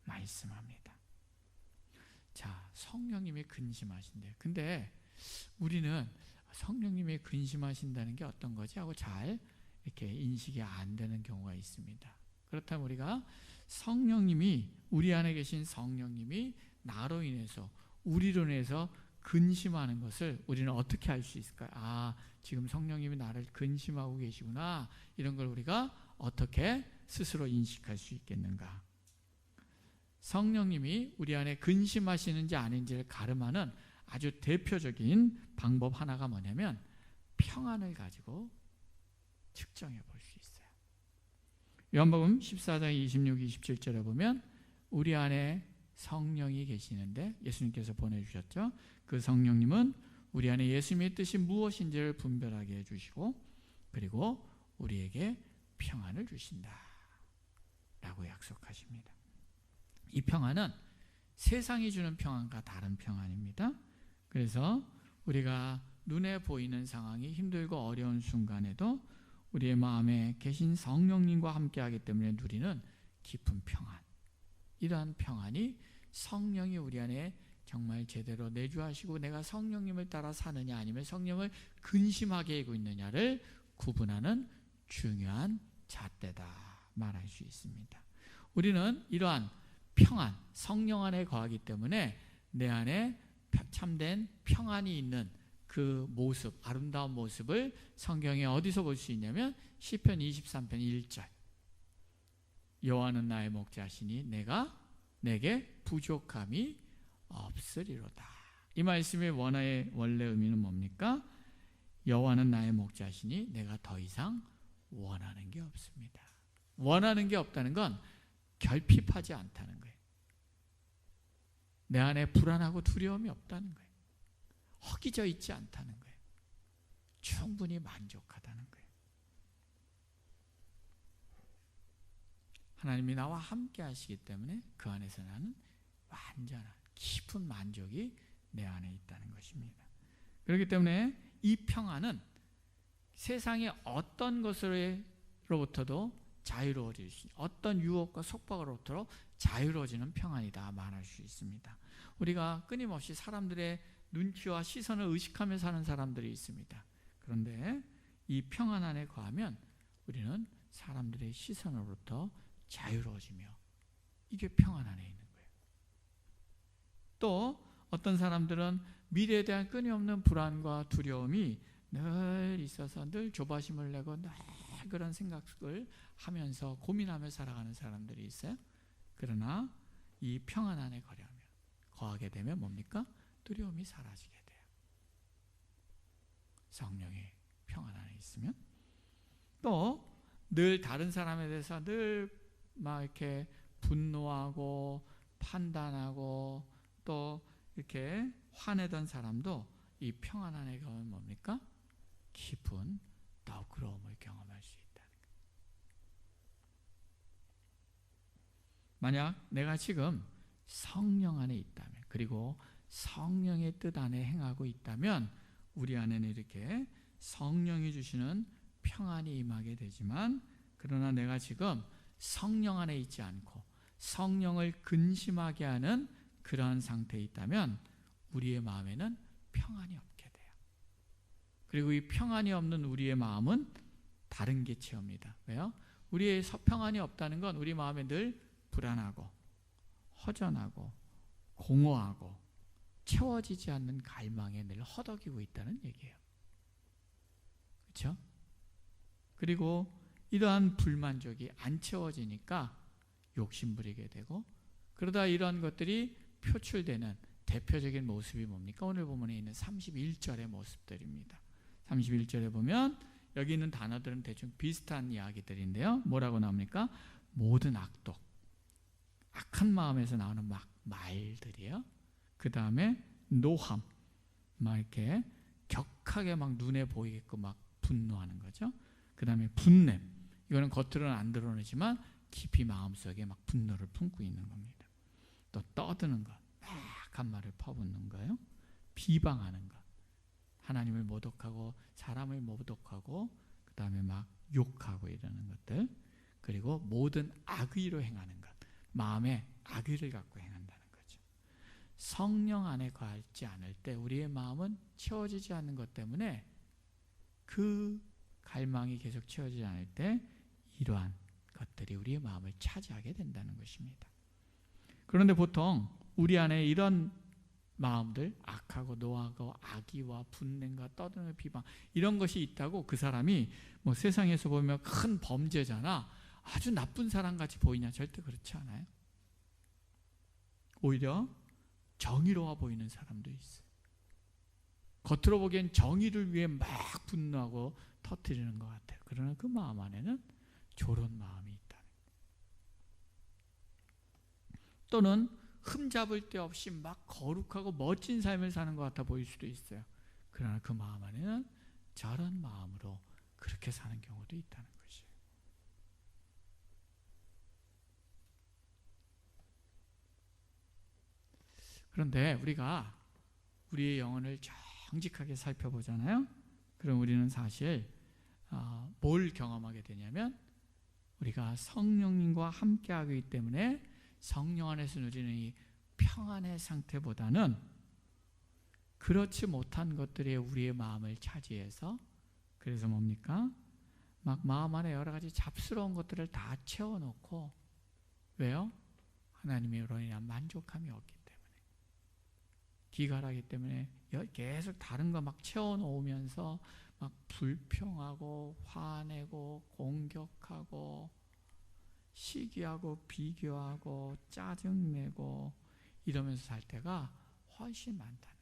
말씀합니다. 자, 성령님이 근심하신대요. 근데 우리는 성령님이 근심하신다는 게 어떤 거지 하고 잘 이렇게 인식이 안 되는 경우가 있습니다. 그렇다면 우리가 성령님이, 우리 안에 계신 성령님이 나로 인해서, 우리로 인해서 근심하는 것을 우리는 어떻게 알 수 있을까요? 아, 지금 성령님이 나를 근심하고 계시구나. 이런 걸 우리가 어떻게 스스로 인식할 수 있겠는가? 성령님이 우리 안에 근심하시는지 아닌지를 가름하는 아주 대표적인 방법 하나가 뭐냐면 평안을 가지고 측정해 볼 수 있어요. 요한복음 14장 26, 27절에 보면 우리 안에 성령이 계시는데 예수님께서 보내주셨죠. 그 성령님은 우리 안에 예수님의 뜻이 무엇인지를 분별하게 해주시고 그리고 우리에게 평안을 주신다 라고 약속하십니다. 이 평안은 세상이 주는 평안과 다른 평안입니다. 그래서 우리가 눈에 보이는 상황이 힘들고 어려운 순간에도 우리의 마음에 계신 성령님과 함께하기 때문에 누리는 깊은 평안, 이러한 평안이 성령이 우리 안에 정말 제대로 내주하시고 내가 성령님을 따라 사느냐 아니면 성령을 근심하게 하고 있느냐를 구분하는 중요한 잣대다 말할 수 있습니다. 우리는 이러한 평안, 성령 안에 거하기 때문에 내 안에 참된 평안이 있는 그 모습, 아름다운 모습을 성경에 어디서 볼 수 있냐면 시편 23편 1절, 여호와는 나의 목자시니 내게 부족함이 없으리로다. 이 말씀의 원래 의미는 뭡니까? 여호와는 나의 목자시니 내가 더 이상 원하는 게 없습니다. 원하는 게 없다는 건 결핍하지 않다는 거예요. 내 안에 불안하고 두려움이 없다는 거예요. 허기져 있지 않다는 거예요. 충분히 만족하다는 거예요. 하나님이 나와 함께 하시기 때문에 그 안에서 나는 완전한 깊은 만족이 내 안에 있다는 것입니다. 그렇기 때문에 이 평안은 세상의 어떤 것으로부터도 자유로워질 수 있는, 어떤 유혹과 속박으로부터 자유로워지는 평안이다 말할 수 있습니다. 우리가 끊임없이 사람들의 눈치와 시선을 의식하며 사는 사람들이 있습니다. 그런데 이 평안 안에 거하면 우리는 사람들의 시선으로부터 자유로워지며 이게 평안 안에 있는 거예요. 또 어떤 사람들은 미래에 대한 끊임없는 불안과 두려움이 늘 있어서 늘 조바심을 내고 늘 그런 생각을 하면서 고민하며 살아가는 사람들이 있어요. 그러나 이 평안 안에 거하게 되면 뭡니까? 두려움이 사라지게 돼요. 성령의 평안 안에 있으면. 또 늘 다른 사람에 대해서 늘 막 이렇게 분노하고 판단하고 또 이렇게 화내던 사람도 이 평안 안에 가면 뭡니까? 깊은 너그러움을 경험할 수 있다는 거예요. 만약 내가 지금 성령 안에 있다면, 그리고 성령의 뜻 안에 행하고 있다면 우리 안에는 이렇게 성령이 주시는 평안이 임하게 되지만, 그러나 내가 지금 성령 안에 있지 않고 성령을 근심하게 하는 그러한 상태에 있다면 우리의 마음에는 평안이 없게 돼요. 그리고 이 평안이 없는 우리의 마음은 다른 게 채웁니다. 왜요? 우리의 평안이 없다는 건 우리 마음에 늘 불안하고 허전하고 공허하고 채워지지 않는 갈망에 늘 허덕이고 있다는 얘기예요. 그렇죠? 그리고 이러한 불만족이 안 채워지니까 욕심부리게 되고, 그러다 이러한 것들이 표출되는 대표적인 모습이 뭡니까? 오늘 본문에 있는 31절의 모습들입니다. 31절에 보면 여기 있는 단어들은 대충 비슷한 이야기들인데요. 뭐라고 나옵니까? 모든 악독, 악한 마음에서 나오는 막 말들이에요. 그 다음에 노함, 막 이렇게 격하게 막 눈에 보이게끔 막 분노하는 거죠. 그 다음에 분냄, 이거는 겉으로는 안 드러내지만 깊이 마음속에 막 분노를 품고 있는 겁니다. 또 떠드는 것, 악한 말을 퍼붓는 거예요. 비방하는 것, 하나님을 모독하고 사람을 모독하고 그 다음에 막 욕하고 이러는 것들, 그리고 모든 악의로 행하는 것, 마음에 악의를 갖고 행한다는 거죠. 성령 안에 거하지 않을 때 우리의 마음은 채워지지 않는 것 때문에, 그 갈망이 계속 채워지지 않을 때 이러한 것들이 우리의 마음을 차지하게 된다는 것입니다. 그런데 보통 우리 안에 이런 마음들, 악하고 노하고 악의와 분냄과 떠드는 비방, 이런 것이 있다고 그 사람이 뭐 세상에서 보면 큰 범죄자나 아주 나쁜 사람같이 보이냐? 절대 그렇지 않아요. 오히려 정의로워 보이는 사람도 있어요. 겉으로 보기엔 정의를 위해 막 분노하고 터뜨리는 것 같아요. 그러나 그 마음 안에는 조론 마음이 있다. 또는 흠잡을 데 없이 막 거룩하고 멋진 삶을 사는 것 같아 보일 수도 있어요. 그러나 그 마음 안에는 저런 마음으로 그렇게 사는 경우도 있다는 것이에요. 그런데 우리가 우리의 영혼을 정직하게 살펴보잖아요. 그럼 우리는 사실 뭘 경험하게 되냐면, 우리가 성령님과 함께하기 때문에 성령 안에서 누리는 이 평안의 상태보다는 그렇지 못한 것들이 우리의 마음을 차지해서, 그래서 뭡니까? 막 마음 안에 여러 가지 잡스러운 것들을 다 채워놓고, 왜요? 하나님의 은혜로 인한 만족함이 없기 때문에, 기갈하기 때문에 계속 다른 거 막 채워놓으면서 막 불평하고 화내고 공격하고 시기하고 비교하고 짜증내고 이러면서 살 때가 훨씬 많다는 거예요.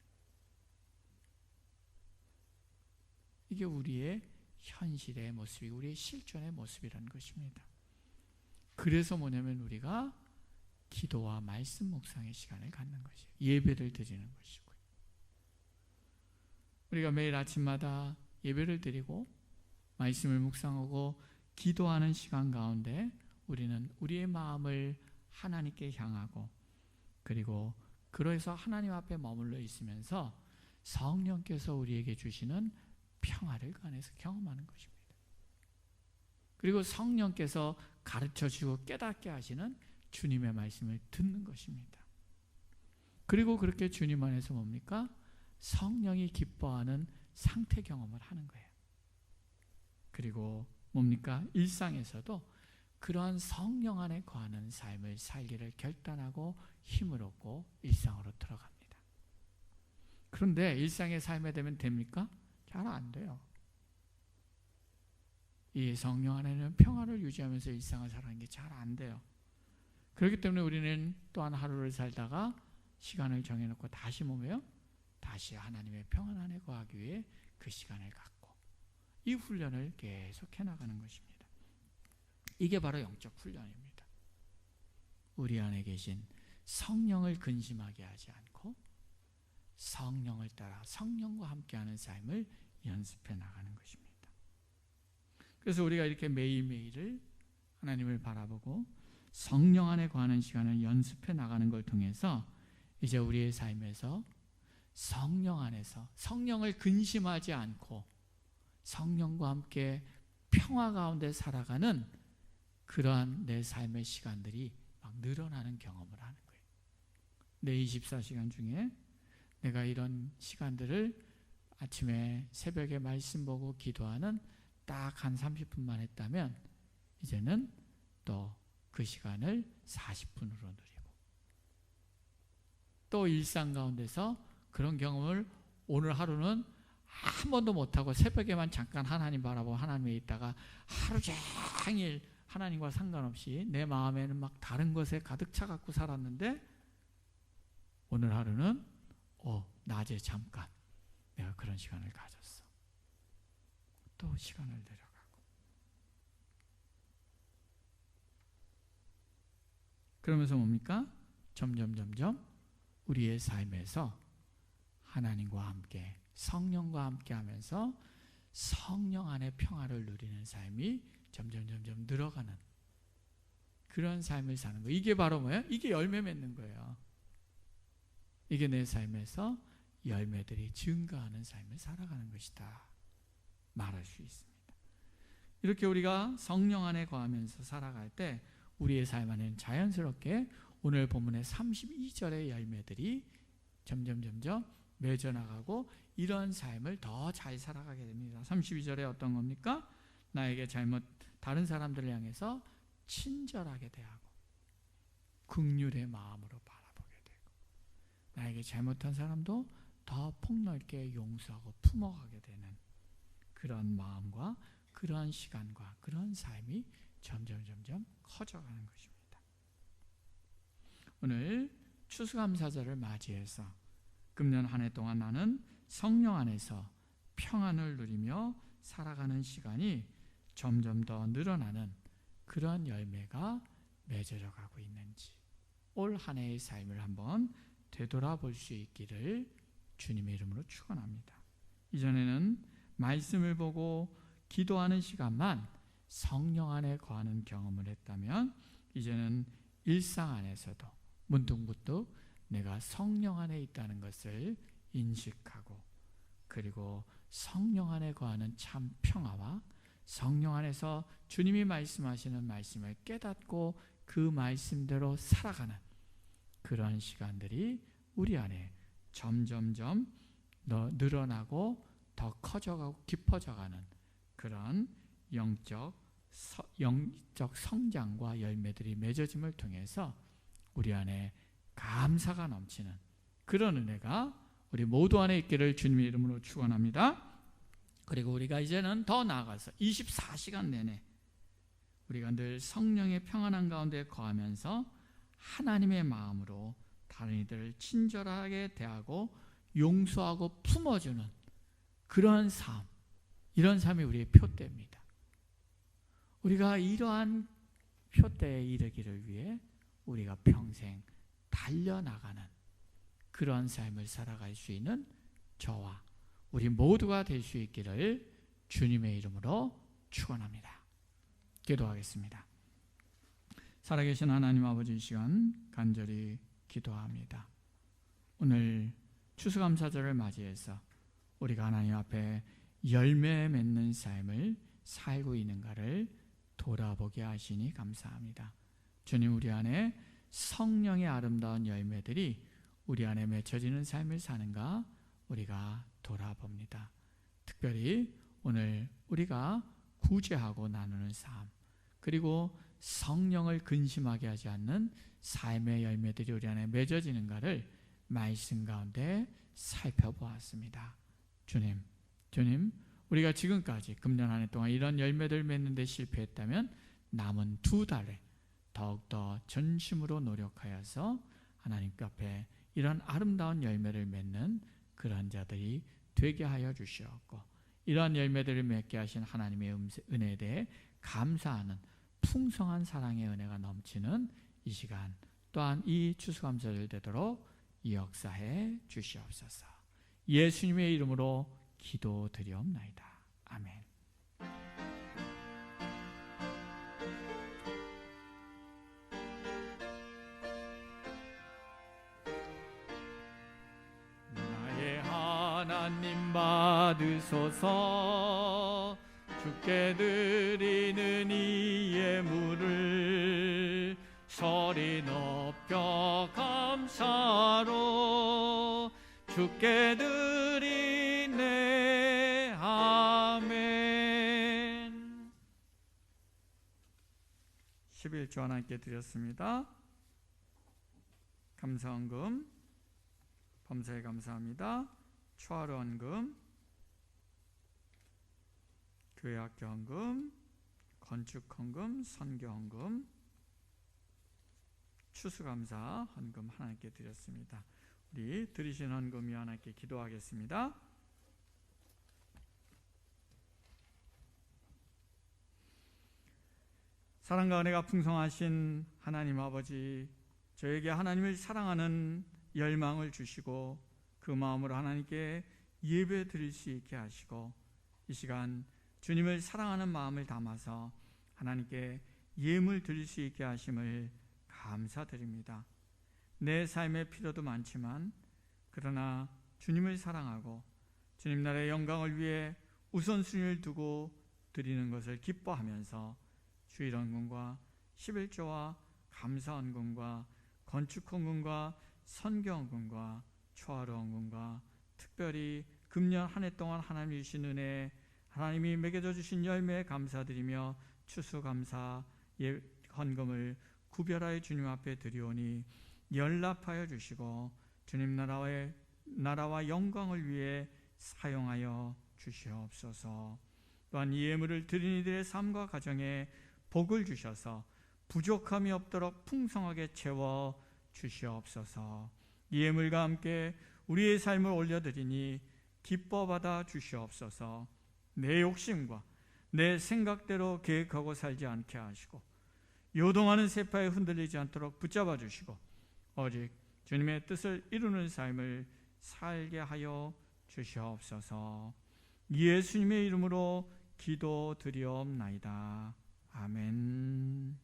이게 우리의 현실의 모습이고 우리의 실존의 모습이라는 것입니다. 그래서 뭐냐면 우리가 기도와 말씀 묵상의 시간을 갖는 것이에요. 예배를 드리는 것이고요. 우리가 매일 아침마다 예배를 드리고 말씀을 묵상하고 기도하는 시간 가운데 우리는 우리의 마음을 하나님께 향하고, 그리고 그래서 하나님 앞에 머물러 있으면서 성령께서 우리에게 주시는 평화를 그 안에서 경험하는 것입니다. 그리고 성령께서 가르쳐주고 깨닫게 하시는 주님의 말씀을 듣는 것입니다. 그리고 그렇게 주님 안에서 뭡니까? 성령이 기뻐하는 상태 경험을 하는 거예요. 그리고 뭡니까? 일상에서도 그러한 성령 안에 거하는 삶을 살기를 결단하고 힘을 얻고 일상으로 들어갑니다. 그런데 일상의 삶에 되면 됩니까? 잘 안 돼요. 이 성령 안에는 평화를 유지하면서 일상을 살아가는 게 잘 안 돼요. 그렇기 때문에 우리는 또한 하루를 살다가 시간을 정해놓고 다시 뭐예요? 다시 하나님의 평안 안에 거하기 위해 그 시간을 갖고 이 훈련을 계속 해나가는 것입니다. 이게 바로 영적 훈련입니다. 우리 안에 계신 성령을 근심하게 하지 않고 성령을 따라 성령과 함께하는 삶을 연습해 나가는 것입니다. 그래서 우리가 이렇게 매일매일을 하나님을 바라보고 성령 안에 거하는 시간을 연습해 나가는 걸 통해서 이제 우리의 삶에서 성령 안에서 성령을 근심하지 않고 성령과 함께 평화 가운데 살아가는 그러한 내 삶의 시간들이 막 늘어나는 경험을 하는 거예요. 내 24시간 중에 내가 이런 시간들을 아침에 새벽에 말씀 보고 기도하는 딱 한 30분만 했다면 이제는 또 그 시간을 40분으로 누리고, 또 일상 가운데서 그런 경험을 오늘 하루는 한 번도 못하고 새벽에만 잠깐 하나님 바라보고 하나님에 있다가 하루 종일 하나님과 상관없이 내 마음에는 막 다른 것에 가득 차 갖고 살았는데, 오늘 하루는 낮에 잠깐 내가 그런 시간을 가졌어. 또 시간을 내려가고, 그러면서 뭡니까? 점점 우리의 삶에서 하나님과 함께 성령과 함께 하면서 성령 안에 평화를 누리는 삶이 점점 늘어가는 그런 삶을 사는 거예요. 이게 바로 뭐예요? 이게 열매 맺는 거예요. 이게 내 삶에서 열매들이 증가하는 삶을 살아가는 것이다 말할 수 있습니다. 이렇게 우리가 성령 안에 거하면서 살아갈 때 우리의 삶 안에는 자연스럽게 오늘 본문의 32절의 열매들이 점점 맺어 나가고 이런 삶을 더 잘 살아가게 됩니다. 32절에 어떤 겁니까? 나에게 다른 사람들을 향해서 친절하게 대하고 긍휼의 마음으로 바라보게 되고, 나에게 잘못한 사람도 더 폭넓게 용서하고 품어가게 되는 그런 마음과 그런 시간과 그런 삶이 점점 커져가는 것입니다. 오늘 추수감사절을 맞이해서 금년 한 해 동안 나는 성령 안에서 평안을 누리며 살아가는 시간이 점점 더 늘어나는 그런 열매가 맺어져 가고 있는지 올 한 해의 삶을 한번 되돌아볼 수 있기를 주님의 이름으로 축원합니다. 이전에는 말씀을 보고 기도하는 시간만 성령 안에 거하는 경험을 했다면, 이제는 일상 안에서도 문득문득 내가 성령 안에 있다는 것을 인식하고, 그리고 성령 안에 거하는 참 평화와 성령 안에서 주님이 말씀하시는 말씀을 깨닫고 그 말씀대로 살아가는 그런 시간들이 우리 안에 점점 늘어나고 더 커져가고 깊어져가는 그런 영적 성장과 열매들이 맺어짐을 통해서 우리 안에 감사가 넘치는 그런 은혜가 우리 모두 안에 있기를 주님의 이름으로 축원합니다. 그리고 우리가 이제는 더 나아가서 24시간 내내 우리가 늘 성령의 평안한 가운데 거하면서 하나님의 마음으로 다른 이들을 친절하게 대하고 용서하고 품어주는 그런 삶, 이런 삶이 우리의 표대입니다. 우리가 이러한 표대에 이르기를 위해 우리가 평생 달려나가는 그런 삶을 살아갈 수 있는 저와 우리 모두가 될 수 있기를 주님의 이름으로 축원합니다. 기도하겠습니다. 살아계신 하나님 아버지, 이 시간 간절히 기도합니다. 오늘 추수감사절을 맞이해서 우리가 하나님 앞에 열매 맺는 삶을 살고 있는가를 돌아보게 하시니 감사합니다. 주님, 우리 안에 성령의 아름다운 열매들이 우리 안에 맺혀지는 삶을 사는가 우리가 돌아봅니다. 특별히 오늘 우리가 구제하고 나누는 삶, 그리고 성령을 근심하게 하지 않는 삶의 열매들이 우리 안에 맺어지는가를 말씀 가운데 살펴보았습니다. 주님, 우리가 지금까지 금년 한 해 동안 이런 열매들 맺는 데 실패했다면 남은 2달에 더욱더 전심으로 노력하여서 하나님 앞에 이런 아름다운 열매를 맺는 그런 자들이 되게 하여 주시옵고, 이러한 열매들을 맺게 하신 하나님의 은혜에 대해 감사하는 풍성한 사랑의 은혜가 넘치는 이 시간 또한 이 추수감사절 되도록 역사해 주시옵소서. 예수님의 이름으로 기도드리옵나이다. 아멘. 나의 하나님 받으소서. 주께 드리는 이 예물을 소리 높여 감사로 주께 드리네. 아멘. 11조 하나님께 드렸습니다. 감사헌금, 범사에 감사합니다. 초하루헌금, 교회학교헌금, 건축헌금, 선교헌금, 추수감사 헌금 하나님께 드렸습니다. 우리 드리신 헌금이 하나님께 기도하겠습니다. 사랑과 은혜가 풍성하신 하나님 아버지, 저에게 하나님을 사랑하는 열망을 주시고 그 마음으로 하나님께 예배 드릴 수 있게 하시고, 이 시간 주님을 사랑하는 마음을 담아서 하나님께 예물 드릴 수 있게 하심을 감사드립니다. 내 삶의 필요도 많지만 그러나 주님을 사랑하고 주님 나라의 영광을 위해 우선순위를 두고 드리는 것을 기뻐하면서 주일헌금과 11조와 감사헌금과 건축헌금과 선교헌금과 초하루헌금과 특별히 금년 한 해 동안 하나님이 주신 은혜, 하나님이 먹여줘 주신 열매에 감사드리며 추수감사 헌금을 구별하여 주님 앞에 드리오니 연락하여 주시고 주님 나라와 영광을 위해 사용하여 주시옵소서. 또한 이 예물을 드린 이들의 삶과 가정에 복을 주셔서 부족함이 없도록 풍성하게 채워 주시옵소서. 이 예물과 함께 우리의 삶을 올려드리니 기뻐 받아 주시옵소서. 내 욕심과 내 생각대로 계획하고 살지 않게 하시고 요동하는 세파에 흔들리지 않도록 붙잡아 주시고 오직 주님의 뜻을 이루는 삶을 살게 하여 주시옵소서. 예수님의 이름으로 기도드리옵나이다. 아멘.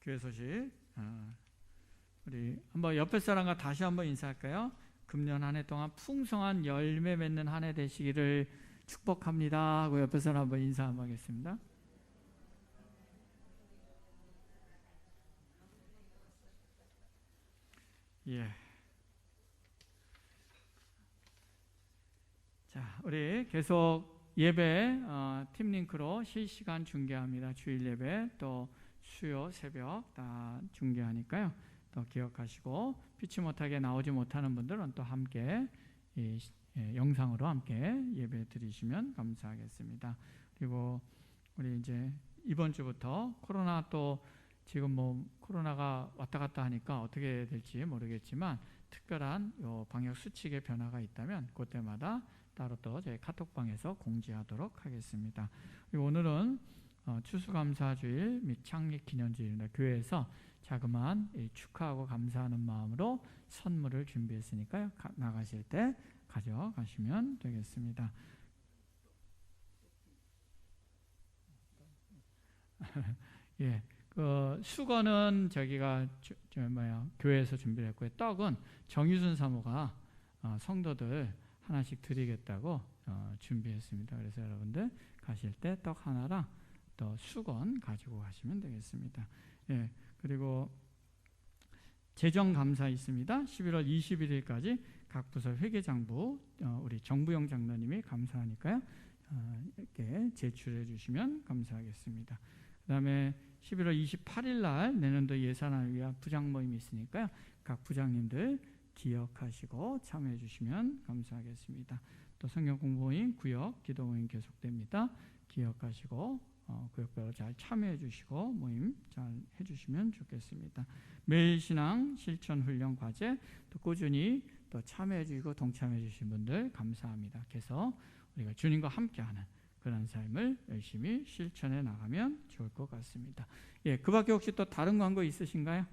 교회 소식, 우리 한번 옆에 사람과 다시 한번 인사할까요? 금년 한 해 동안 풍성한 열매 맺는 한 해 되시기를 축복합니다 하고 옆에 사람 한번 인사 한번 하겠습니다. 예. 자, 우리 계속 예배 팀 링크로 실시간 중계합니다. 주일 예배 또 수요 새벽 다 중계하니까요. 또 기억하시고 피치 못하게 나오지 못하는 분들은 또 함께 영상으로 함께 예배 드리시면 감사하겠습니다. 그리고 우리 이제 이번 주부터 코로나 또 지금 뭐 코로나가 왔다 갔다 하니까 어떻게 될지 모르겠지만 특별한 요 방역 수칙의 변화가 있다면 그때마다 따로 또 저희 카톡방에서 공지하도록 하겠습니다. 그리고 오늘은 추수감사주일 및 창립기념주일입니다. 교회에서 자그마한 축하하고 감사하는 마음으로 선물을 준비했으니까요. 나가실 때 가져가시면 되겠습니다. 예, 그 수건은 저기가 교회에서 준비를 했고요. 떡은 정유순 사모가 성도들 하나씩 드리겠다고 준비했습니다. 그래서 여러분들 가실 때 떡 하나랑 또 수건 가지고 가시면 되겠습니다. 예, 그리고 재정감사 있습니다. 11월 21일까지 각 부서 회계장부 우리 정부영 장로님이 감사하니까요. 이렇게 제출해 주시면 감사하겠습니다. 그 다음에 11월 28일 날 내년도 예산을 위한 부장 모임이 있으니까요. 각 부장님들 기억하시고 참여해 주시면 감사하겠습니다. 또 성경 공부 모임, 구역 기도 모임 계속됩니다. 기억하시고 구역별로 잘 참여해 주시고 모임 잘 해주시면 좋겠습니다. 매일 신앙 실천 훈련 과제 또 꾸준히 또 참여해 주시고 동참해 주신 분들 감사합니다. 그래서 우리가 주님과 함께하는 그런 삶을 열심히 실천해 나가면 좋을 것 같습니다. 예, 그 밖에 혹시 또 다른 광고 있으신가요?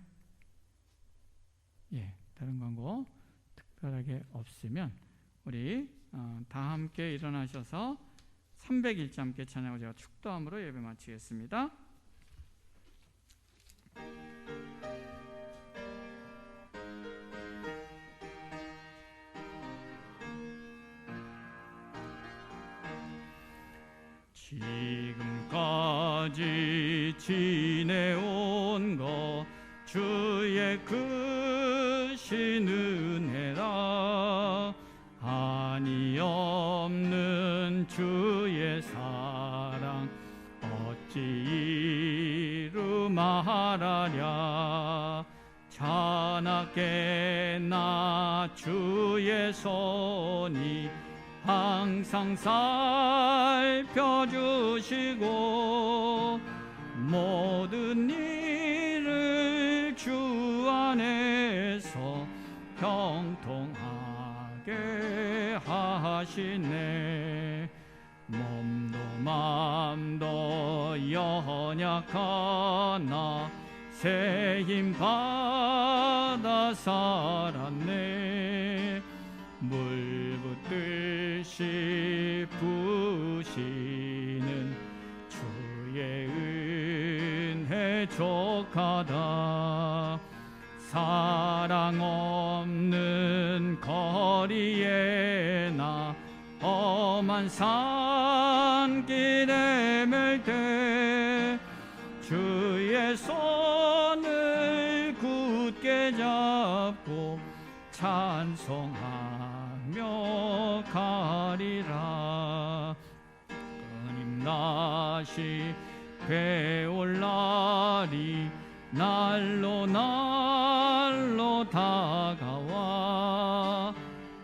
예, 다른 광고 특별하게 없으면 우리 다 함께 일어나셔서 301자 함께 찬양하고 제가 축도함으로 예배 마치겠습니다. 지금까지 지내온 것 주의 크신 은혜라 한이 없는 주의 사랑 어찌 이루 말하랴 자나깨나 주의 손이 항상 살펴주시고 모든 일을 주 안에서 형통하게 하시네 몸도 마음도 연약하나 새 힘 받아 살았네. 물 붓듯이 부시는 주의 은혜 족하다. 사랑 없는 거리에 나 험한 산길에 맬 때 주의 손을 굳게 잡고 찬송하며 가리라. 끊임 다시 배올 날이 날로 다가와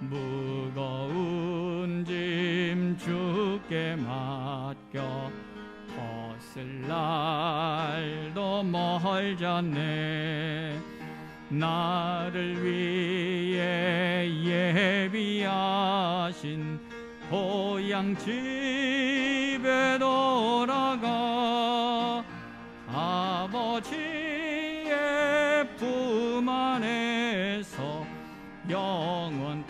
무거운 짐 주께 맡겨 벗을 날도 멀잖네. 나를 위해 예비하신 고향 집에 돌아가 아버지의 품 안에서 영원토록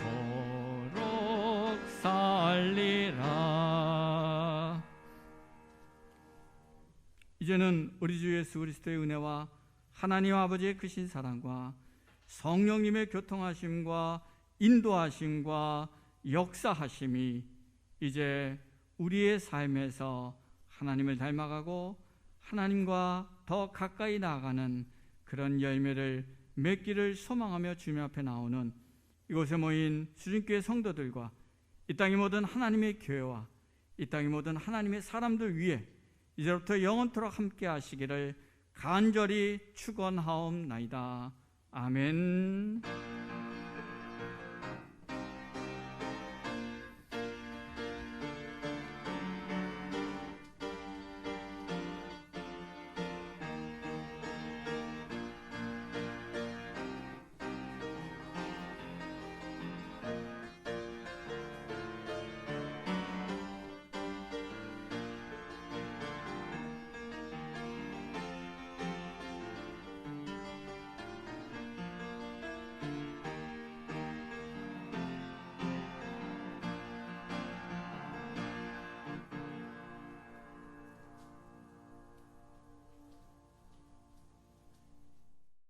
살리라. 이제는 우리 주 예수 그리스도의 은혜와 하나님 아버지의 크신 사랑과 성령님의 교통하심과 인도하심과 역사하심이 이제 우리의 삶에서 하나님을 닮아가고 하나님과 더 가까이 나아가는 그런 열매를 맺기를 소망하며 주님 앞에 나오는 이곳에 모인 수준교회 성도들과 이 땅의 모든 하나님의 교회와 이 땅의 모든 하나님의 사람들 위해 이제부터 영원토록 함께 하시기를 간절히 축원하옵나이다. 아멘.